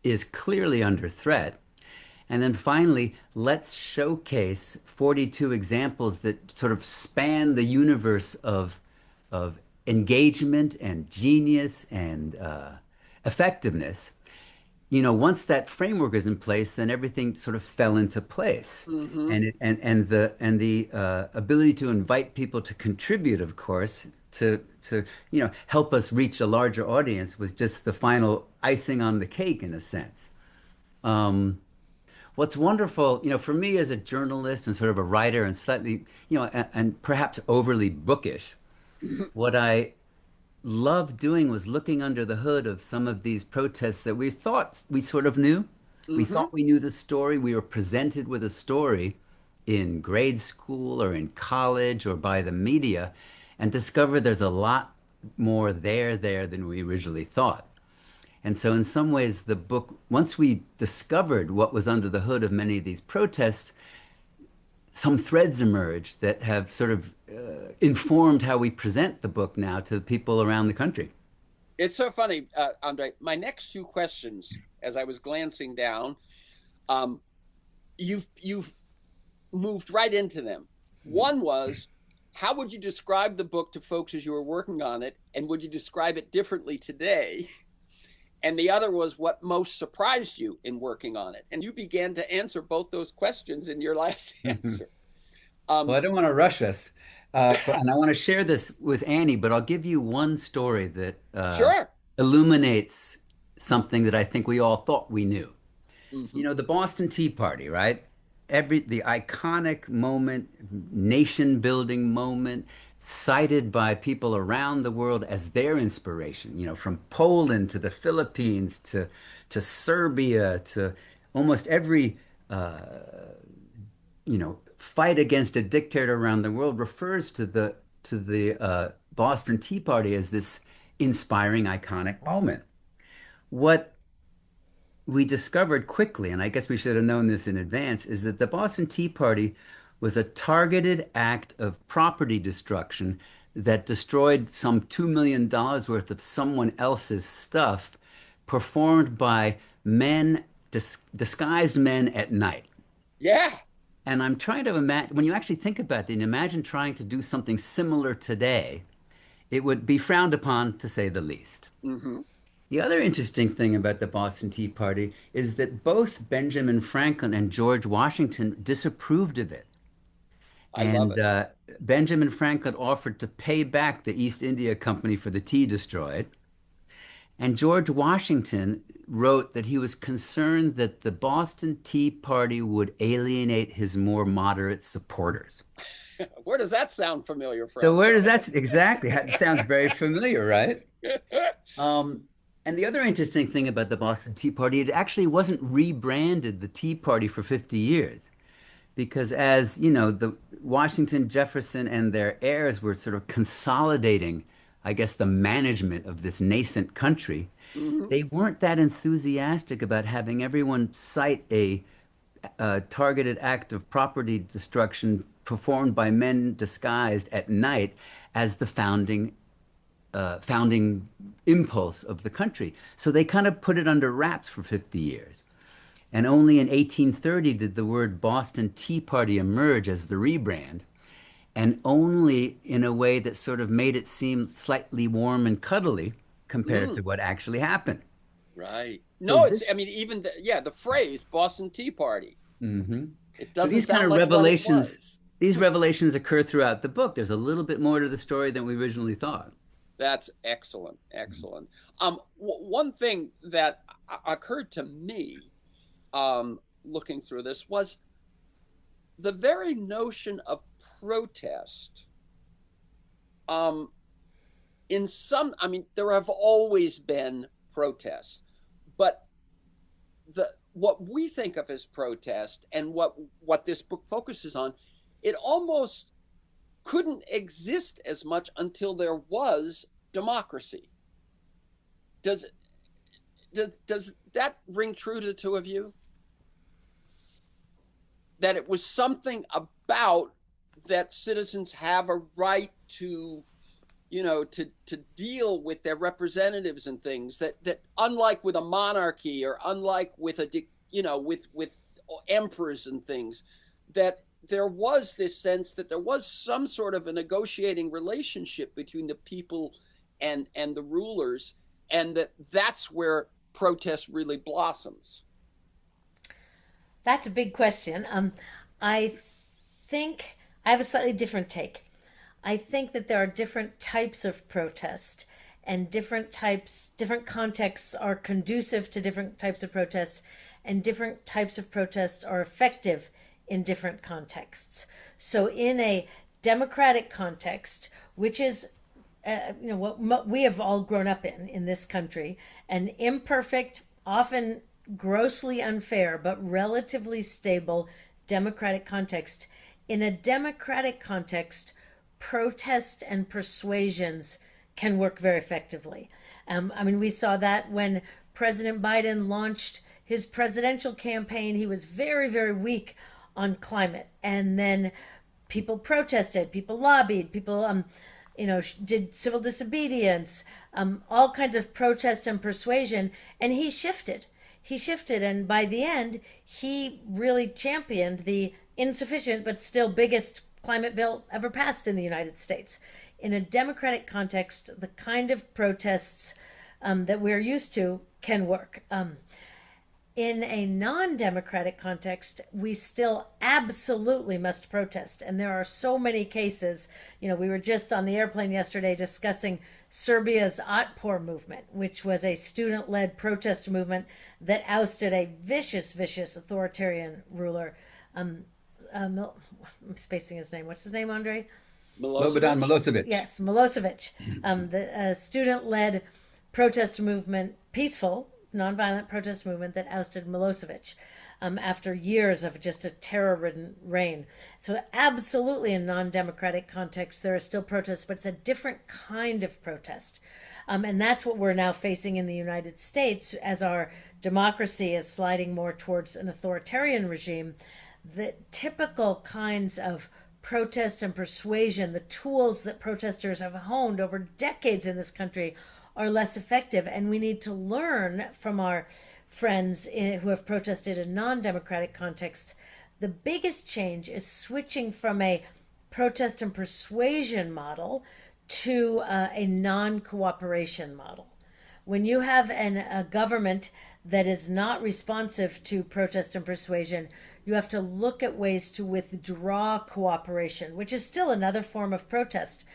is clearly under threat. And then finally, let's showcase 42 examples that sort of span the universe of engagement and genius and effectiveness. Once that framework is in place, then everything sort of fell into place. Mm-hmm. And the ability to invite people to contribute, of course, to help us reach a larger audience was just the final icing on the cake in a sense. Um, what's wonderful, for me as a journalist and sort of a writer and slightly, and perhaps overly bookish, what I loved doing was looking under the hood of some of these protests that we thought we sort of knew. We Mm-hmm. thought we knew the story. We were presented with a story in grade school or in college or by the media, and discovered there's a lot more there than we originally thought. And so in some ways the book, once we discovered what was under the hood of many of these protests, some threads emerged that have sort of informed how we present the book now to people around the country. It's so funny, Andre. My next two questions, as I was glancing down, um, you've moved right into them. One was, how would you describe the book to folks as you were working on it, and would you describe it differently today? And the other was, what most surprised you in working on it? And you began to answer both those questions in your last answer. Well, Um, I don't want to rush us, and I want to share this with Annie, but I'll give you one story that sure. illuminates something that I think we all thought we knew. Mm-hmm. The Boston Tea Party, right? The iconic moment, nation building moment, cited by people around the world as their inspiration, from Poland to the Philippines to Serbia to almost every fight against a dictator around the world refers to the Boston Tea Party as this inspiring, iconic moment. What we discovered quickly, and I guess we should have known this in advance, is that the Boston Tea Party was a targeted act of property destruction that destroyed some $2 million worth of someone else's stuff, performed by men, disguised men at night. Yeah. And I'm trying to imagine, when you actually think about it, and imagine trying to do something similar today, it would be frowned upon, to say the least. Mm-hmm. The other interesting thing about the Boston Tea Party is that both Benjamin Franklin and George Washington disapproved of it. I love And it. Benjamin Franklin offered to pay back the East India Company for the tea destroyed. And George Washington wrote that he was concerned that the Boston Tea Party would alienate his more moderate supporters. Where does that sound familiar So from? where does that exactly? It sounds very familiar, right? Um, and the other interesting thing about the Boston Tea Party, it actually wasn't rebranded the Tea Party for 50 years. Because as the Washington, Jefferson, and their heirs were sort of consolidating, I guess, the management of this nascent country, Mm-hmm. they weren't that enthusiastic about having everyone cite a targeted act of property destruction performed by men disguised at night as the founding impulse of the country. So they kind of put it under wraps for 50 years. And only in 1830 did the word Boston Tea Party emerge as the rebrand, and only in a way that sort of made it seem slightly warm and cuddly compared to what actually happened. Right. So No, this, it's, I mean, even the phrase Boston Tea Party, mhm. it So doesn't these kind sound of like what it revelations, was. these revelations occur throughout the book. There's a little bit more to the story than we originally thought. That's excellent. Excellent. One thing that occurred to me, looking through this was the very notion of protest. Um, in some, I mean, there have always been protests, but what we think of as protest and what this book focuses on, it almost couldn't exist as much until there was democracy. Does that ring true to the two of you? That it was something about that citizens have a right to, to deal with their representatives and things that unlike with a monarchy or unlike with with emperors and things, that there was this sense that there was some sort of a negotiating relationship between the people and the rulers, and that's where protest really blossoms. That's a big question. I think I have a slightly different take. I think that there are different types of protest, and different contexts are conducive to different types of protests, and different types of protests are effective in different contexts. So, in a democratic context, which is what we have all grown up in this country, an imperfect, often grossly unfair, but relatively stable democratic context. In a democratic context, protest and persuasions can work very effectively. I mean, we saw that when President Biden launched his presidential campaign. He was very, very weak on climate. And then people protested, people lobbied, people, did civil disobedience, all kinds of protest and persuasion. And he shifted. And by the end, he really championed the insufficient but still biggest climate bill ever passed in the United States. In a democratic context, the kind of protests that we're used to can work. In a non-democratic context, we still absolutely must protest. And there are so many cases. We were just on the airplane yesterday discussing Serbia's Otpor movement, which was a student-led protest movement that ousted a vicious, vicious authoritarian ruler. I'm spacing his name. What's his name, Andre? Slobodan Milosevic. Yes, Milosevic. The student-led protest movement, peaceful, nonviolent protest movement that ousted Milosevic after years of just a terror-ridden reign. So absolutely in non-democratic context, there are still protests, but it's a different kind of protest. And that's what we're now facing in the United States as our democracy is sliding more towards an authoritarian regime. The typical kinds of protest and persuasion, the tools that protesters have honed over decades in this country, are less effective, and we need to learn from our friends who have protested in non-democratic contexts. The biggest change is switching from a protest and persuasion model to a non-cooperation model. When you have a government that is not responsive to protest and persuasion, you have to look at ways to withdraw cooperation, which is still another form of protest.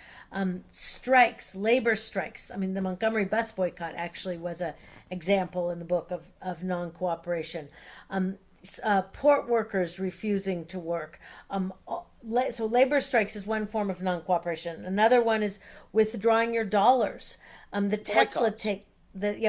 Strikes, labor strikes. I mean, the Montgomery bus boycott actually was an example in the book of non-cooperation. Port workers refusing to work. So labor strikes is one form of non-cooperation. Another one is withdrawing your dollars. The Tesla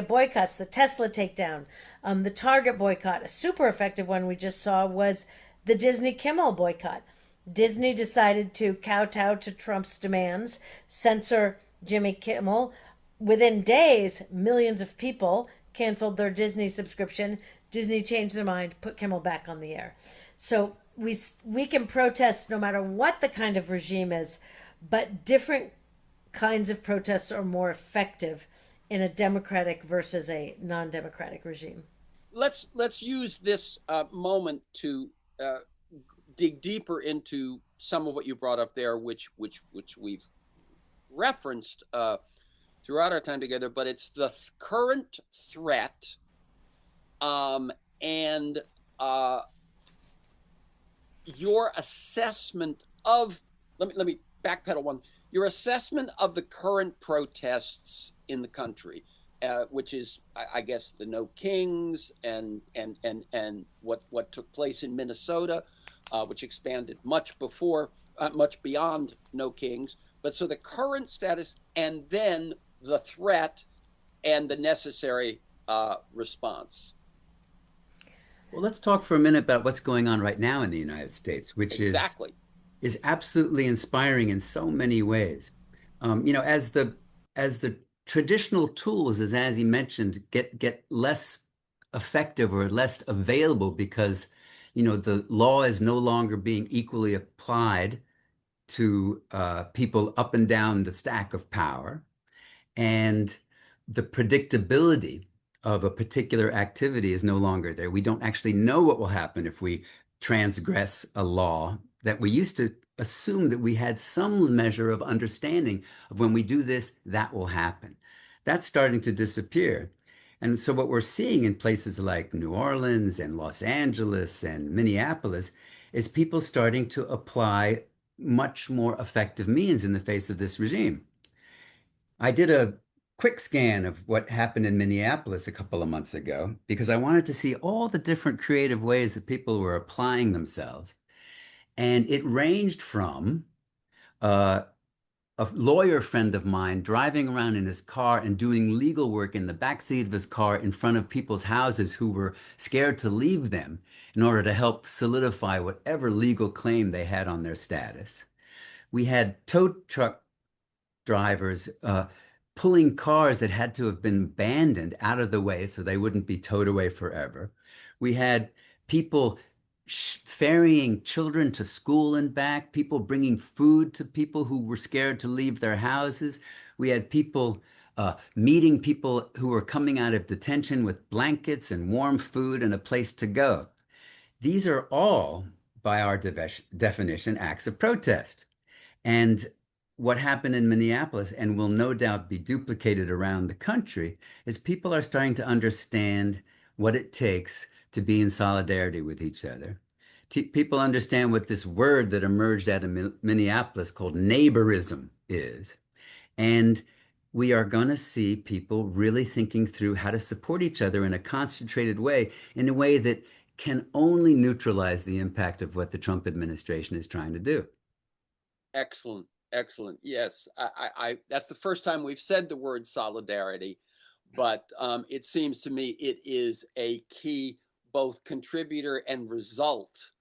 boycotts, the Tesla takedown, the Target boycott. A super effective one we just saw was the Disney Kimmel boycott. Disney decided to kowtow to Trump's demands, censor Jimmy Kimmel. Within days, millions of people canceled their Disney subscription. Disney changed their mind, put Kimmel back on the air. So we can protest no matter what the kind of regime is, but different kinds of protests are more effective in a democratic versus a non-democratic regime. let's use this moment to uh, dig deeper into some of what you brought up there, which we've referenced throughout our time together. But it's the current threat, and uh, your assessment of. Let me backpedal one. Your assessment of the current protests in the country, which is, I guess, the No Kings and what took place in Minnesota, which expanded much before, much beyond No Kings. But so the current status, and then the threat, and the necessary response. Well, let's talk for a minute about what's going on right now in the United States, which Exactly. is absolutely inspiring in so many ways. As the traditional tools, as he mentioned, get less effective or less available because the law is no longer being equally applied to people up and down the stack of power, and the predictability of a particular activity is no longer there. We don't actually know what will happen if we transgress a law that we used to assume that we had some measure of understanding of when we do this, that will happen. That's starting to disappear. And so what we're seeing in places like New Orleans and Los Angeles and Minneapolis is people starting to apply much more effective means in the face of this regime. I did a quick scan of what happened in Minneapolis a couple of months ago because I wanted to see all the different creative ways that people were applying themselves. And it ranged from uh, a lawyer friend of mine driving around in his car and doing legal work in the backseat of his car in front of people's houses who were scared to leave them in order to help solidify whatever legal claim they had on their status. We had tow truck drivers pulling cars that had to have been abandoned out of the way so they wouldn't be towed away forever. We had people ferrying children to school and back, people bringing food to people who were scared to leave their houses. We had people meeting people who were coming out of detention with blankets and warm food and a place to go. These are all, by our definition, acts of protest. And what happened in Minneapolis, and will no doubt be duplicated around the country, is people are starting to understand what it takes to be in solidarity with each other. People understand what this word that emerged out of Minneapolis called neighborism is. And we are going to see people really thinking through how to support each other in a concentrated way, in a way that can only neutralize the impact of what the Trump administration is trying to do. Excellent, excellent. Yes, that's the first time we've said the word solidarity, but it seems to me it is a key both contributor and result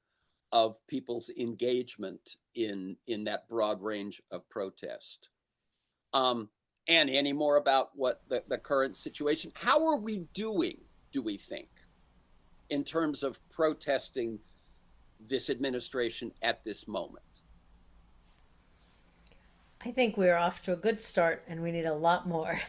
of people's engagement in that broad range of protest. And any more about what the current situation? How are we doing, do we think, in terms of protesting this administration at this moment? I think we're off to a good start and we need a lot more.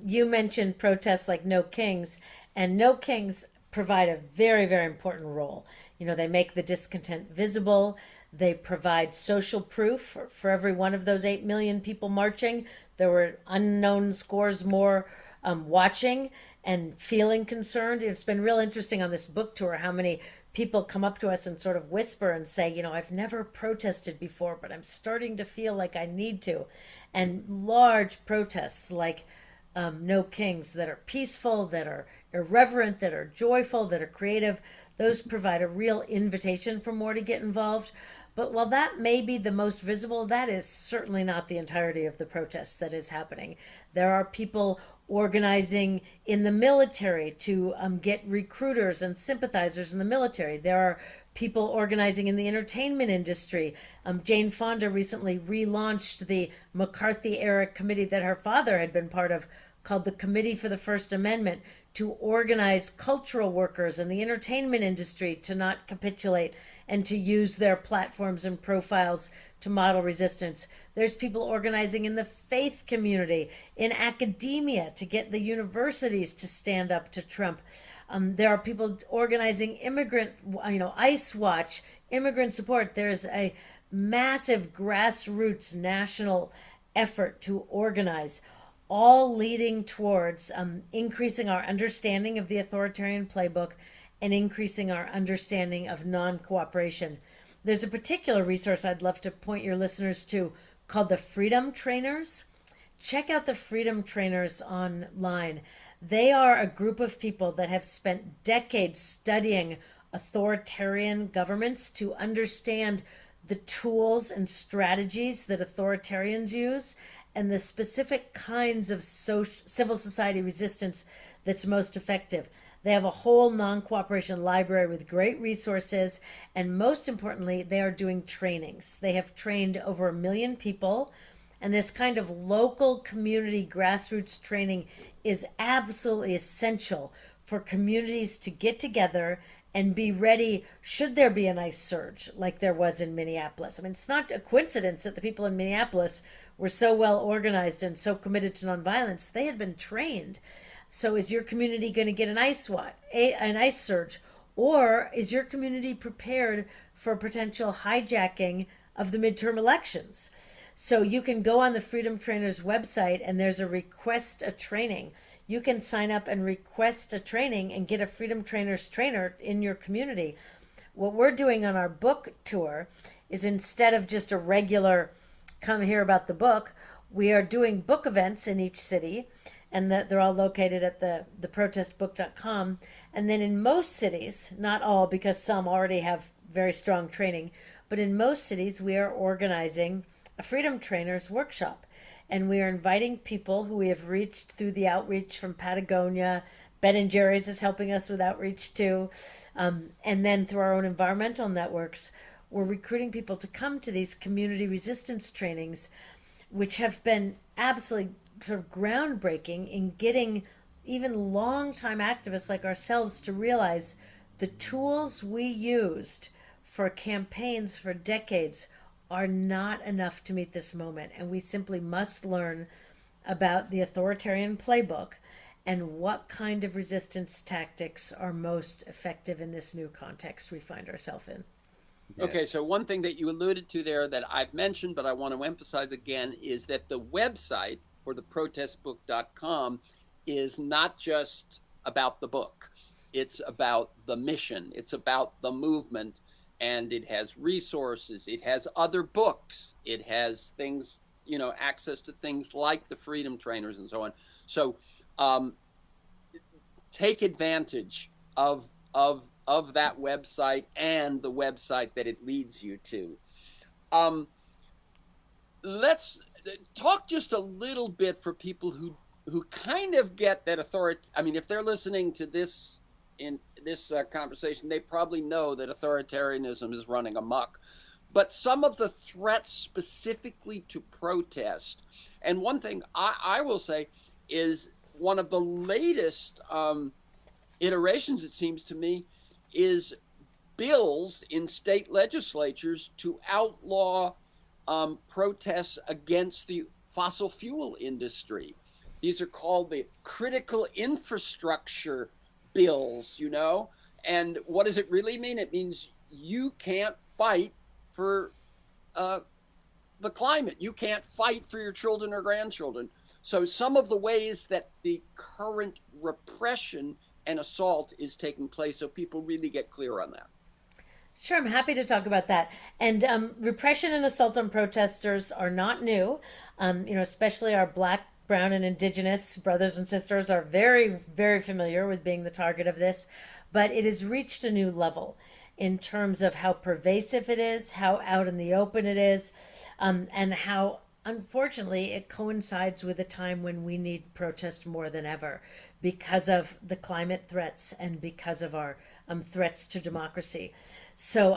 You mentioned protests like No Kings, and No Kings provide a very, very important role. They make the discontent visible. They provide social proof for every one of those 8 million people marching. There were unknown scores more watching and feeling concerned. It's been real interesting on this book tour how many people come up to us and sort of whisper and say, I've never protested before, but I'm starting to feel like I need to. And large protests like No Kings that are peaceful, that are irreverent, that are joyful, that are creative, those provide a real invitation for more to get involved. But while that may be the most visible, that is certainly not the entirety of the protests that is happening. There are people organizing in the military to get recruiters and sympathizers in the military. There are people organizing in the entertainment industry. Jane Fonda recently relaunched the McCarthy era committee that her father had been part of, called the Committee for the First Amendment, to organize cultural workers in the entertainment industry to not capitulate and to use their platforms and profiles to model resistance. There's people organizing in the faith community, in academia, to get the universities to stand up to Trump. There are people organizing immigrant, ICE Watch, immigrant support. There's a massive grassroots national effort to organize, all leading towards increasing our understanding of the authoritarian playbook and increasing our understanding of non-cooperation. There's a particular resource I'd love to point your listeners to called the Freedom Trainers. Check out the Freedom Trainers online. They are a group of people that have spent decades studying authoritarian governments to understand the tools and strategies that authoritarians use and the specific kinds of civil society resistance that's most effective. They have a whole non-cooperation library with great resources, and most importantly, they are doing trainings. They have trained over 1 million people, and this kind of local community grassroots training is absolutely essential for communities to get together and be ready should there be an ICE surge like there was in Minneapolis. I mean, it's not a coincidence that the people in Minneapolis were so well organized and so committed to nonviolence. They had been trained. So is your community going to get an ICE surge? Or is your community prepared for potential hijacking of the midterm elections? So you can go on the Freedom Trainers website and there's a request a training. You can sign up and request a training and get a Freedom Trainers trainer in your community. What we're doing on our book tour is instead of just a regular come hear about the book, we are doing book events in each city, and they're all located at the protestbook.com. And then in most cities, not all because some already have very strong training, but in most cities we are organizing a Freedom Trainers workshop. And we are inviting people who we have reached through the outreach from Patagonia. Ben & Jerry's is helping us with outreach too. And then through our own environmental networks, we're recruiting people to come to these community resistance trainings, which have been absolutely sort of groundbreaking in getting even longtime activists like ourselves to realize the tools we used for campaigns for decades are not enough to meet this moment. And we simply must learn about the authoritarian playbook and what kind of resistance tactics are most effective in this new context we find ourselves in. Okay, so one thing that you alluded to there that I've mentioned, but I want to emphasize again, is that the website for the protestbook.com is not just about the book. It's about the mission. It's about the movement. And it has resources. It has other books. It has things, access to things like the Freedom Trainers and so on. So take advantage of that website and the website that it leads you to. Let's talk just a little bit for people who kind of get that authority. I mean, if they're listening to this in this conversation, they probably know that authoritarianism is running amok. But some of the threats specifically to protest, and one thing I will say is one of the latest iterations, it seems to me, is bills in state legislatures to outlaw protests against the fossil fuel industry. These are called the critical infrastructure bills, and what does it really mean? It means you can't fight for the climate. You can't fight for your children or grandchildren. So some of the ways that the current repression and assault is taking place, so people really get clear on that. Sure, I'm happy to talk about that. And repression and assault on protesters are not new. Especially our Black, Brown, and Indigenous brothers and sisters are very, very familiar with being the target of this. But it has reached a new level in terms of how pervasive it is, how out in the open it is, and how, unfortunately, it coincides with a time when we need protest more than ever because of the climate threats and because of our threats to democracy. So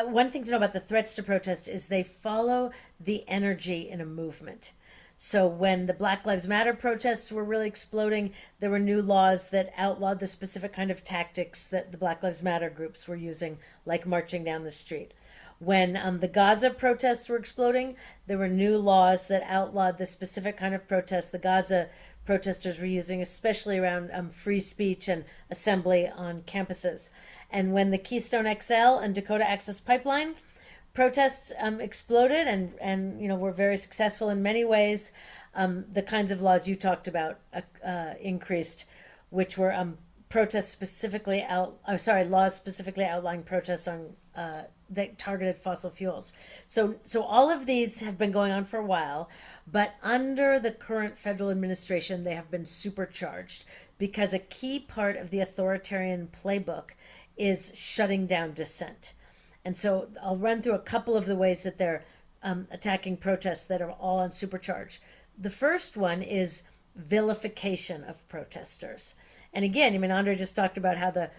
one thing to know about the threats to protest is they follow the energy in a movement. So when the Black Lives Matter protests were really exploding, there were new laws that outlawed the specific kind of tactics that the Black Lives Matter groups were using, like marching down the street. When the Gaza protests were exploding, there were new laws that outlawed the specific kind of protests the Gaza protesters were using, especially around free speech and assembly on campuses. And when the Keystone XL and Dakota Access Pipeline protests exploded and were very successful in many ways, the kinds of laws you talked about increased, which were laws specifically outlining protests on that targeted fossil fuels. So all of these have been going on for a while, but under the current federal administration, they have been supercharged because a key part of the authoritarian playbook is shutting down dissent. And so I'll run through a couple of the ways that they're attacking protests that are all on supercharge. The first one is vilification of protesters. And again, Andre just talked about how the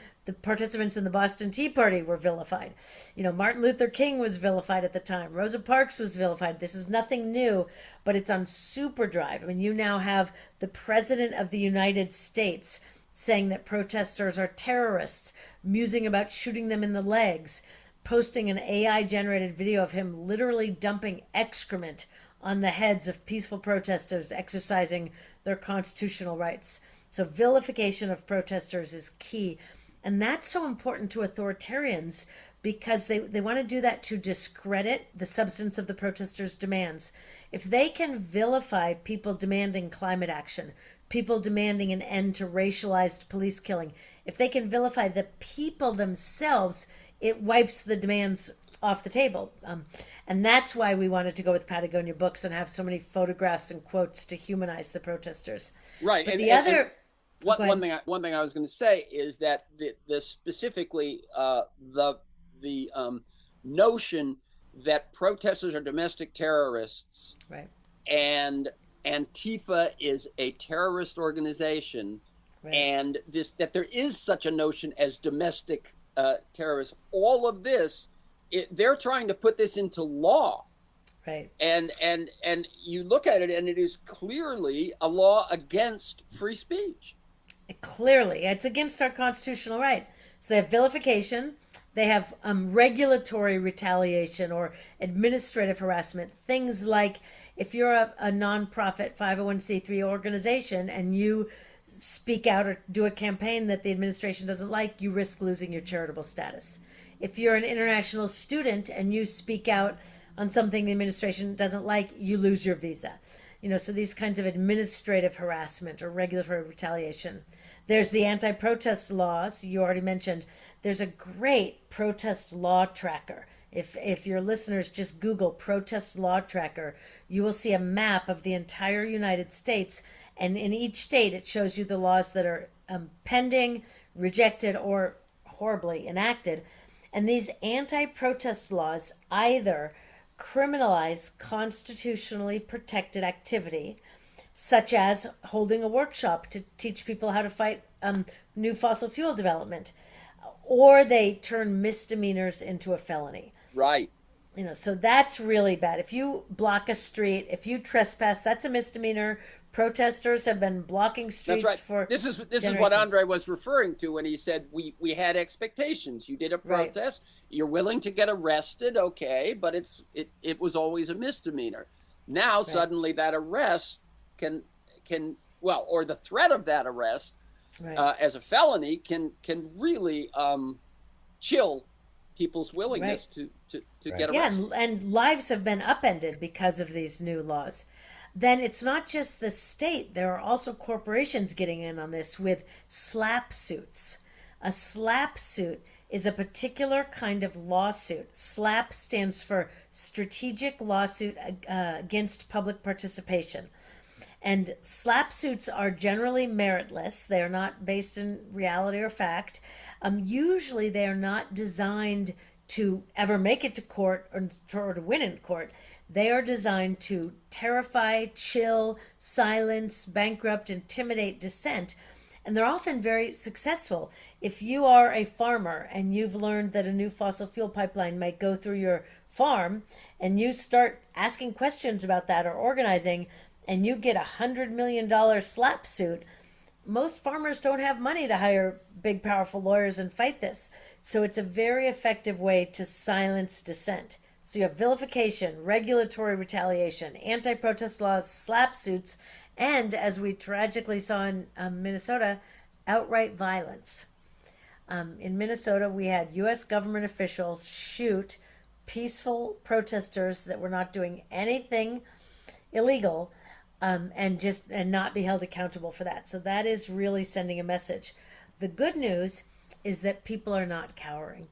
participants in the Boston Tea Party were vilified. Martin Luther King was vilified at the time. Rosa Parks was vilified. This is nothing new, but it's on superdrive. You now have the President of the United States saying that protesters are terrorists, musing about shooting them in the legs, posting an AI-generated video of him literally dumping excrement on the heads of peaceful protesters exercising their constitutional rights. So vilification of protesters is key. And that's so important to authoritarians because they want to do that to discredit the substance of the protesters' demands. If they can vilify people demanding climate action, people demanding an end to racialized police killing, if they can vilify the people themselves, it wipes the demands off the table. And that's why we wanted to go with Patagonia Books and have so many photographs and quotes to humanize the protesters. Right. But one thing I was going to say is that the specifically the notion that protesters are domestic terrorists, right, and Antifa is a terrorist organization, right, and that there is such a notion as domestic terrorists. All of this, they're trying to put this into law. Right. And you look at it, and it is clearly a law against free speech. Clearly, it's against our constitutional right. So they have vilification, they have regulatory retaliation or administrative harassment. Things like if you're a nonprofit 501c3 organization and you speak out or do a campaign that the administration doesn't like, you risk losing your charitable status. If you're an international student and you speak out on something the administration doesn't like, you lose your visa. So these kinds of administrative harassment or regulatory retaliation. There's the anti-protest laws you already mentioned. There's a great protest law tracker. If your listeners just Google protest law tracker, you will see a map of the entire United States. And in each state, it shows you the laws that are pending, rejected, or horribly enacted. And these anti-protest laws either criminalize constitutionally protected activity, such as holding a workshop to teach people how to fight new fossil fuel development, or they turn misdemeanors into a felony. Right. So that's really bad. If you block a street, if you trespass, that's a misdemeanor. Protesters have been blocking streets for this is what Andre was referring to when he said we had expectations. You did a protest, right, you're willing to get arrested, okay, but it was always a misdemeanor. Now right, suddenly that arrest can or the threat of that arrest, right, as a felony can really chill people's willingness, right, to right, get arrested. Yeah, and lives have been upended because of these new laws. Then it's not just the state. There are also corporations getting in on this with SLAPP suits. A SLAPP suit is a particular kind of lawsuit. SLAPP stands for Strategic Lawsuit Against Public Participation. And SLAPP suits are generally meritless. They are not based in reality or fact. Usually they are not designed to ever make it to court or to win in court. They are designed to terrify, chill, silence, bankrupt, intimidate dissent. And they're often very successful. If you are a farmer and you've learned that a new fossil fuel pipeline might go through your farm, and you start asking questions about that or organizing, and you get $100 million SLAPP suit, most farmers don't have money to hire big, powerful lawyers and fight this. So it's a very effective way to silence dissent. So you have vilification, regulatory retaliation, anti-protest laws, SLAPP suits, And as we tragically saw in Minnesota, outright violence. In Minnesota, we had U.S. government officials shoot peaceful protesters that were not doing anything illegal, and not be held accountable for that. So that is really sending a message. The good news is that people are not cowering.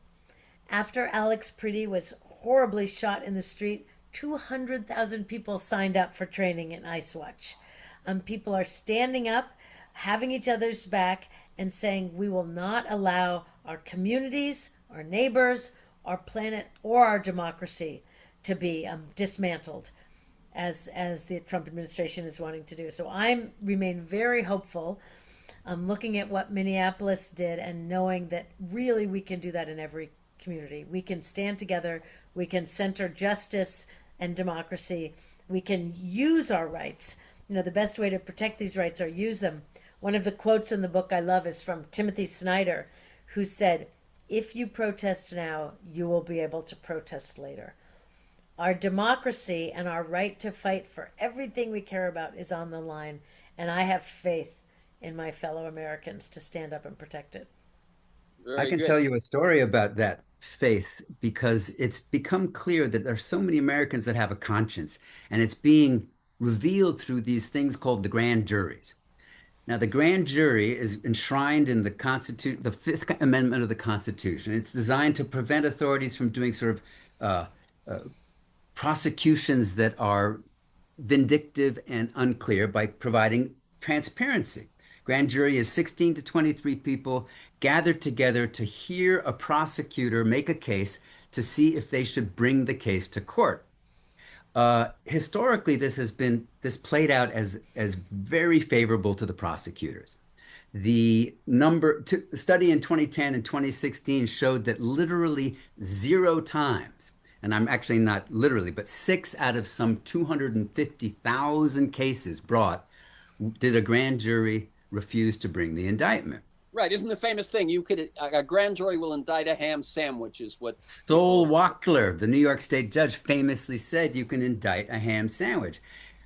After Alex Preety was horribly shot in the street, 200,000 people signed up for training in Ice Watch. People are standing up, having each other's back, and saying we will not allow our communities, our neighbors, our planet, or our democracy to be dismantled, as the Trump administration is wanting to do. So I remain very hopeful. Looking at what Minneapolis did and knowing that really we can do that in every community. We can stand together. We can center justice and democracy. We can use our rights. The best way to protect these rights are use them. One of the quotes in the book I love is from Timothy Snyder, who said, "If you protest now, you will be able to protest later." Our democracy and our right to fight for everything we care about is on the line, and I have faith in my fellow Americans to stand up and protect it. I Very can good. tell you a story about that faith because it's become clear that there are so many Americans that have a conscience, and it's being revealed through these things called the grand juries. Now, the grand jury is enshrined in the Fifth Amendment of the Constitution. It's designed to prevent authorities from doing sort of prosecutions that are vindictive and unclear by providing transparency. Grand jury is 16 to 23 people gathered together to hear a prosecutor make a case to see if they should bring the case to court. Historically, this played out as very favorable to the prosecutors. The study in 2010 and 2016 showed that literally 0 times, and I'm actually not literally, but 6 out of some 250,000 cases brought, did a grand jury refuse to bring the indictment. Right. Isn't the famous thing, a grand jury will indict a ham sandwich is what Sol people. Wachtler, the New York State judge, famously said you can indict a ham sandwich.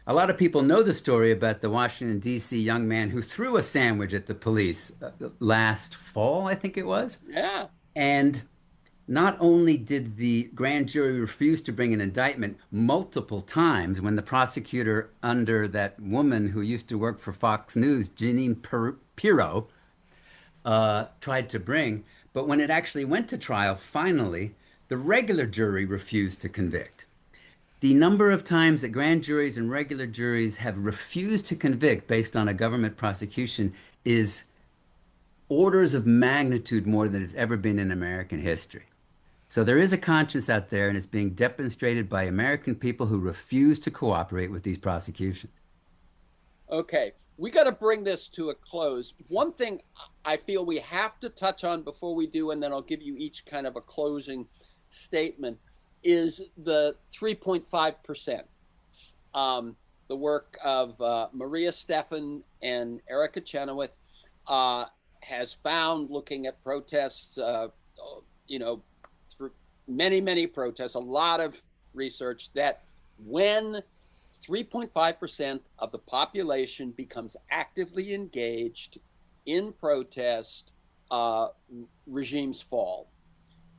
A lot of people know the story about the Washington, D.C. young man who threw a sandwich at the police last fall, I think it was. Yeah. And not only did the grand jury refuse to bring an indictment multiple times when the prosecutor under that woman who used to work for Fox News, Jeanine Pirro, tried to bring, but when it actually went to trial, finally, the regular jury refused to convict. The number of times that grand juries and regular juries have refused to convict based on a government prosecution is orders of magnitude more than it's ever been in American history. So there is a conscience out there, and it's being demonstrated by American people who refuse to cooperate with these prosecutions. Okay. We got to bring this to a close. One thing I feel we have to touch on before we do, and then I'll give you each kind of a closing statement, is the 3.5%. The work of Maria Stephan and Erica Chenoweth has found, looking at protests, through many, many protests, a lot of research, that when 3.5% of the population becomes actively engaged in protest, regimes fall.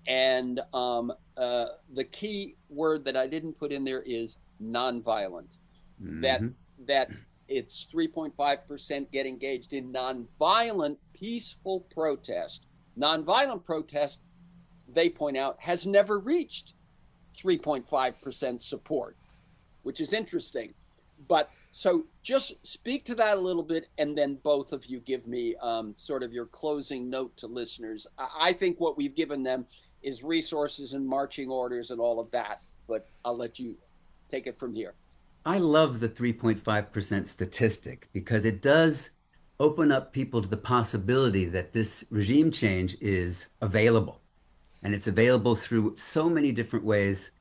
And the key word that I didn't put in there is nonviolent. Mm-hmm. That it's 3.5% get engaged in nonviolent, peaceful protest. Nonviolent protest, they point out, has never reached 3.5% support, which is interesting. But so just speak to that a little bit, and then both of you give me sort of your closing note to listeners. I think what we've given them is resources and marching orders and all of that, but I'll let you take it from here. I love the 3.5% statistic because it does open up people to the possibility that this regime change is available. And it's available through so many different ways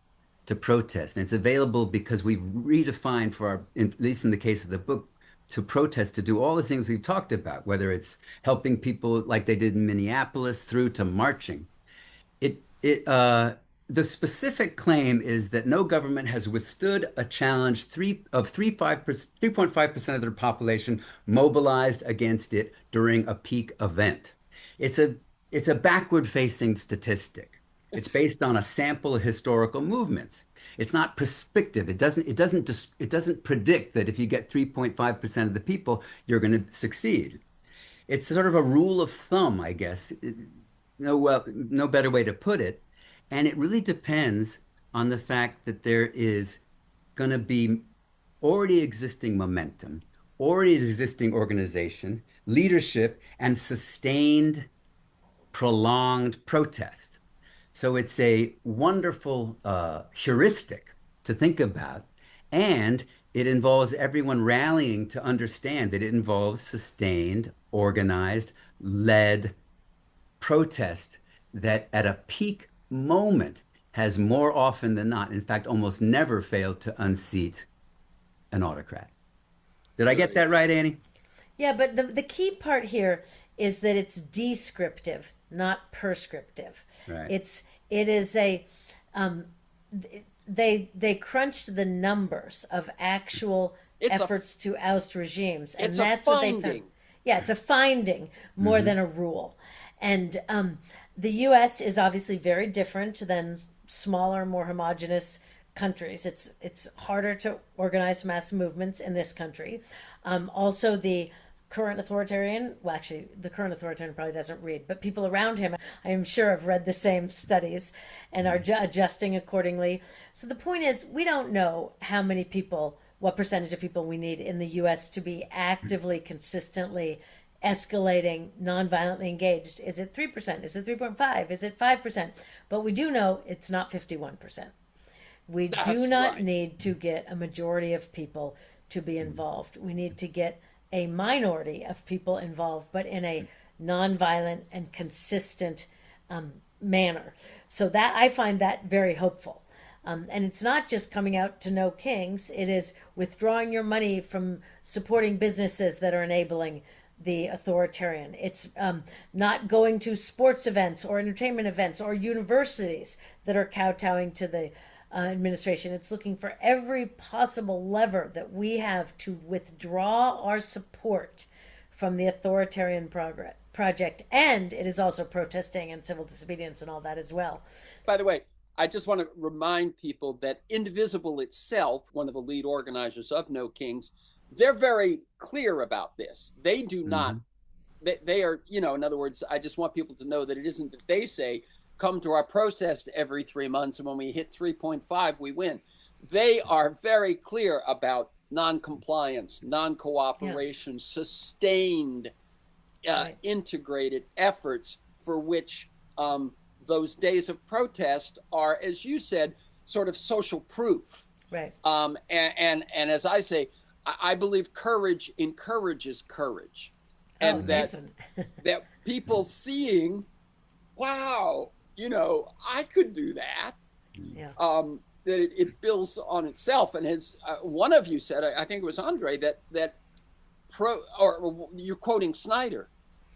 to protest. And it's available because we've redefined at least in the case of the book, to protest, to do all the things we've talked about, whether it's helping people like they did in Minneapolis through to marching. the specific claim is that no government has withstood a challenge 3.5% of their population mobilized against it during a peak event. It's a it's a backward-facing statistic. It's based on a sample of historical movements. It's not prescriptive. It doesn't predict that if you get 3.5% of the people, you're going to succeed. It's sort of a rule of thumb, I guess. No better way to put it. And it really depends on the fact that there is going to be already existing momentum, already existing organization, leadership, and sustained, prolonged protest. So it's a wonderful heuristic to think about. And it involves everyone rallying to understand that it involves sustained, organized, led protest that at a peak moment has more often than not, in fact, almost never failed to unseat an autocrat. Did I get that right, Annie? Yeah, but the key part here is that it's descriptive, not prescriptive. Right. It is a they crunched the numbers of actual efforts to oust regimes, and that's what they found. Yeah, it's a finding more than a rule. And the U.S. is obviously very different than smaller, more homogenous countries. It's harder to organize mass movements in this country. Also, the current authoritarian, well, actually, the current authoritarian probably doesn't read, but people around him, I am sure, have read the same studies and are adjusting accordingly. So the point is, we don't know how many people, what percentage of people we need in the U.S. to be actively, consistently escalating, nonviolently engaged. Is it 3%? Is it 3.5? Is it 5%? But we do know it's not 51%. We do not need to get a majority of people to be involved. We need to get a minority of people involved, but in a nonviolent and consistent manner. So that I find that very hopeful. And it's not just coming out to no kings. It is withdrawing your money from supporting businesses that are enabling the authoritarian. It's not going to sports events or entertainment events or universities that are kowtowing to the administration. It's looking for every possible lever that we have to withdraw our support from the authoritarian project. And it is also protesting and civil disobedience and all that as well. By the way, I just want to remind people that Indivisible itself, one of the lead organizers of No Kings, they're very clear about this. They do not, they are, in other words, I just want people to know that it isn't that they say, come to our protest every 3 months, and when we hit 3.5, we win. They are very clear about non-compliance, non-cooperation, sustained, integrated efforts for which those days of protest are, as you said, sort of social proof. Right. And as I say, I believe courage encourages courage, and that people seeing, wow, I could do that. Yeah. That it builds on itself, and as one of you said, I think it was Andre, that you're quoting Snyder,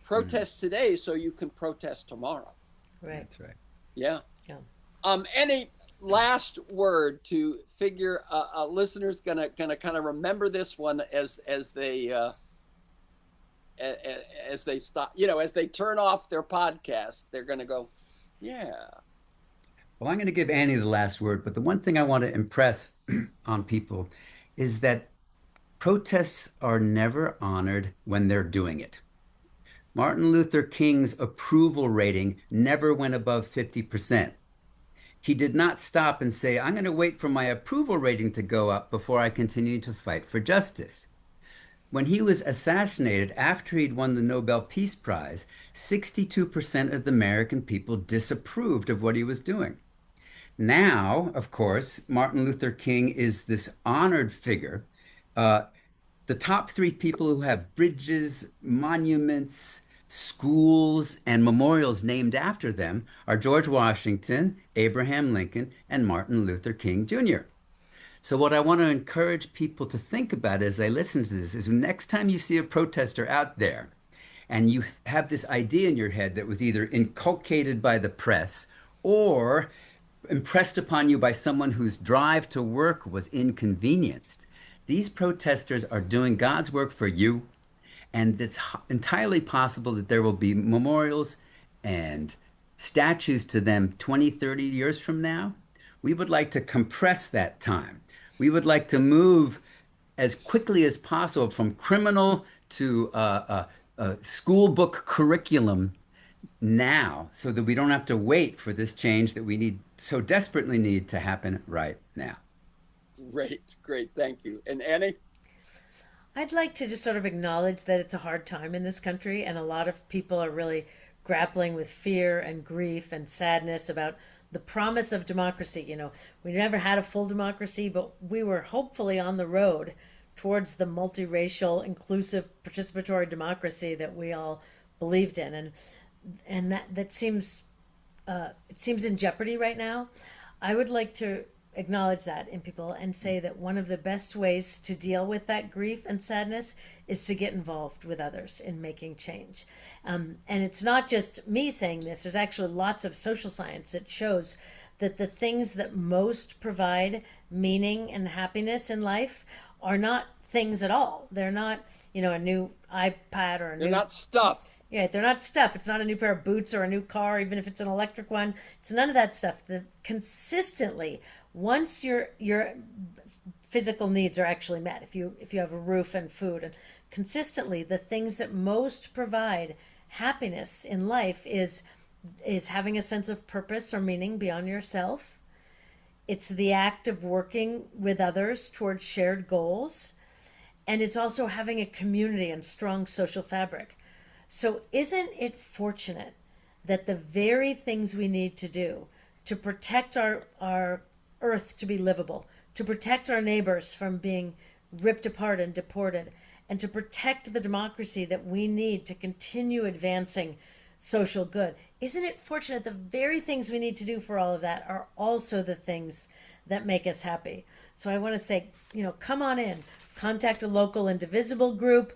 protest today so you can protest tomorrow. Right. That's right. Yeah. Yeah. Any last word to figure listeners gonna kind of remember this one as they stop, as they turn off their podcast, they're gonna go, yeah. Well, I'm going to give Annie the last word, but the one thing I want to impress on people is that protests are never honored when they're doing it. Martin Luther King's approval rating never went above 50%. He did not stop and say, I'm going to wait for my approval rating to go up before I continue to fight for justice. When he was assassinated after he'd won the Nobel Peace Prize, 62% of the American people disapproved of what he was doing. Now, of course, Martin Luther King is this honored figure. The top three people who have bridges, monuments, schools, and memorials named after them are George Washington, Abraham Lincoln, and Martin Luther King Jr. So what I want to encourage people to think about as they listen to this is next time you see a protester out there and you have this idea in your head that was either inculcated by the press or impressed upon you by someone whose drive to work was inconvenienced. These protesters are doing God's work for you, and it's entirely possible that there will be memorials and statues to them 20, 30 years from now. We would like to compress that time. We would like to move as quickly as possible from criminal to school book curriculum now, so that we don't have to wait for this change that we need so desperately need to happen right now. Great, great. Thank you. And Annie? I'd like to just sort of acknowledge that it's a hard time in this country, and a lot of people are really grappling with fear and grief and sadness about the promise of democracy. You know, we never had a full democracy, but we were hopefully on the road towards the multiracial, inclusive, participatory democracy that we all believed in, and that seems it seems in jeopardy right now. I would like to acknowledge that in people and say that one of the best ways to deal with that grief and sadness is to get involved with others in making change. And it's not just me saying this, there's actually lots of social science that shows that the things that most provide meaning and happiness in life are not things at all. They're not, you know, a new iPad or a They're not stuff. Yeah, they're not stuff. It's not a new pair of boots or a new car, even if it's an electric one. It's none of that stuff. Consistently, once your physical needs are actually met, if you have a roof and food, and consistently, the things that most provide happiness in life is having a sense of purpose or meaning beyond yourself. It's the act of working with others towards shared goals, and it's also having a community and strong social fabric. So isn't it fortunate that the very things we need to do to protect our earth to be livable, to protect our neighbors from being ripped apart and deported, and to protect the democracy that we need to continue advancing social good, isn't it fortunate the very things we need to do for all of that are also the things that make us happy? So I want to say, you know, come on in. Contact a local indivisible group.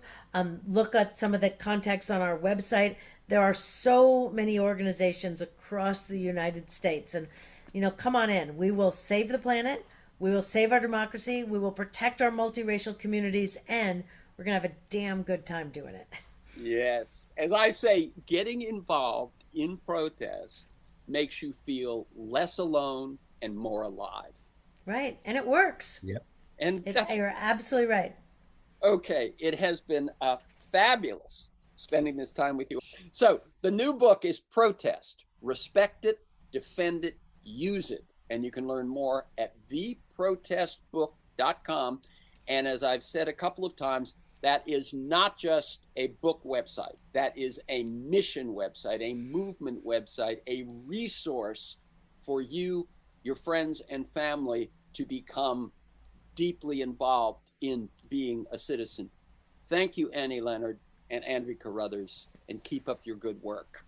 Look at some of the contacts on our website. There are so many organizations across the United States. And, you know, come on in. We will save the planet. We will save our democracy. We will protect our multiracial communities. And we're going to have a damn good time doing it. Yes. As I say, getting involved in protest makes you feel less alone and more alive. Right. And it works. Yep. And you're absolutely right. Okay. It has been fabulous spending this time with you. So the new book is Protest. Respect it, defend it, use it. And you can learn more at theprotestbook.com. And as I've said a couple of times, that is not just a book website. That is a mission website, a movement website, a resource for you, your friends, and family to become deeply involved in being a citizen. Thank you, Annie Leonard and Andrea Carruthers, and keep up your good work.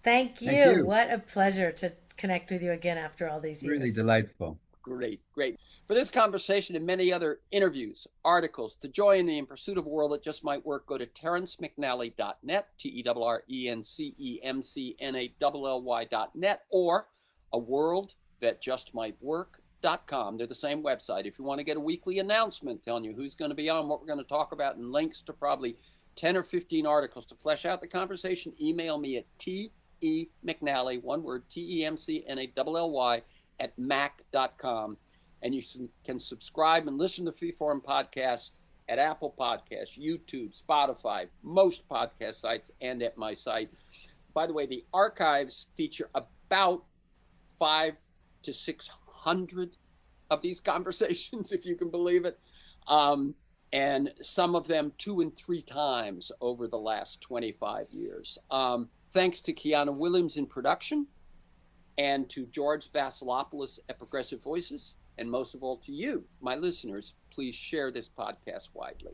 Thank you. What a pleasure to connect with you again after all these years. Really delightful. Great, great. For this conversation and many other interviews, articles, to join me in pursuit of a world that just might work, go to TerenceMcNally.net, TerenceMcNally.net, or a world that just might work.com. They're the same website. If you want to get a weekly announcement telling you who's going to be on, what we're going to talk about, and links to probably 10 or 15 articles to flesh out the conversation, email me at TEMcNally, one word, TEMCNALLY, at mac.com. And you can subscribe and listen to Freeform Podcasts at Apple Podcasts, YouTube, Spotify, most podcast sites, and at my site. By the way, the archives feature about 500 to 600 of these conversations, if you can believe it. And some of them 2 and 3 times over the last 25 years. Thanks to Kiana Williams in production, and to George Vasilopoulos at Progressive Voices, and most of all to you, my listeners. Please share this podcast widely.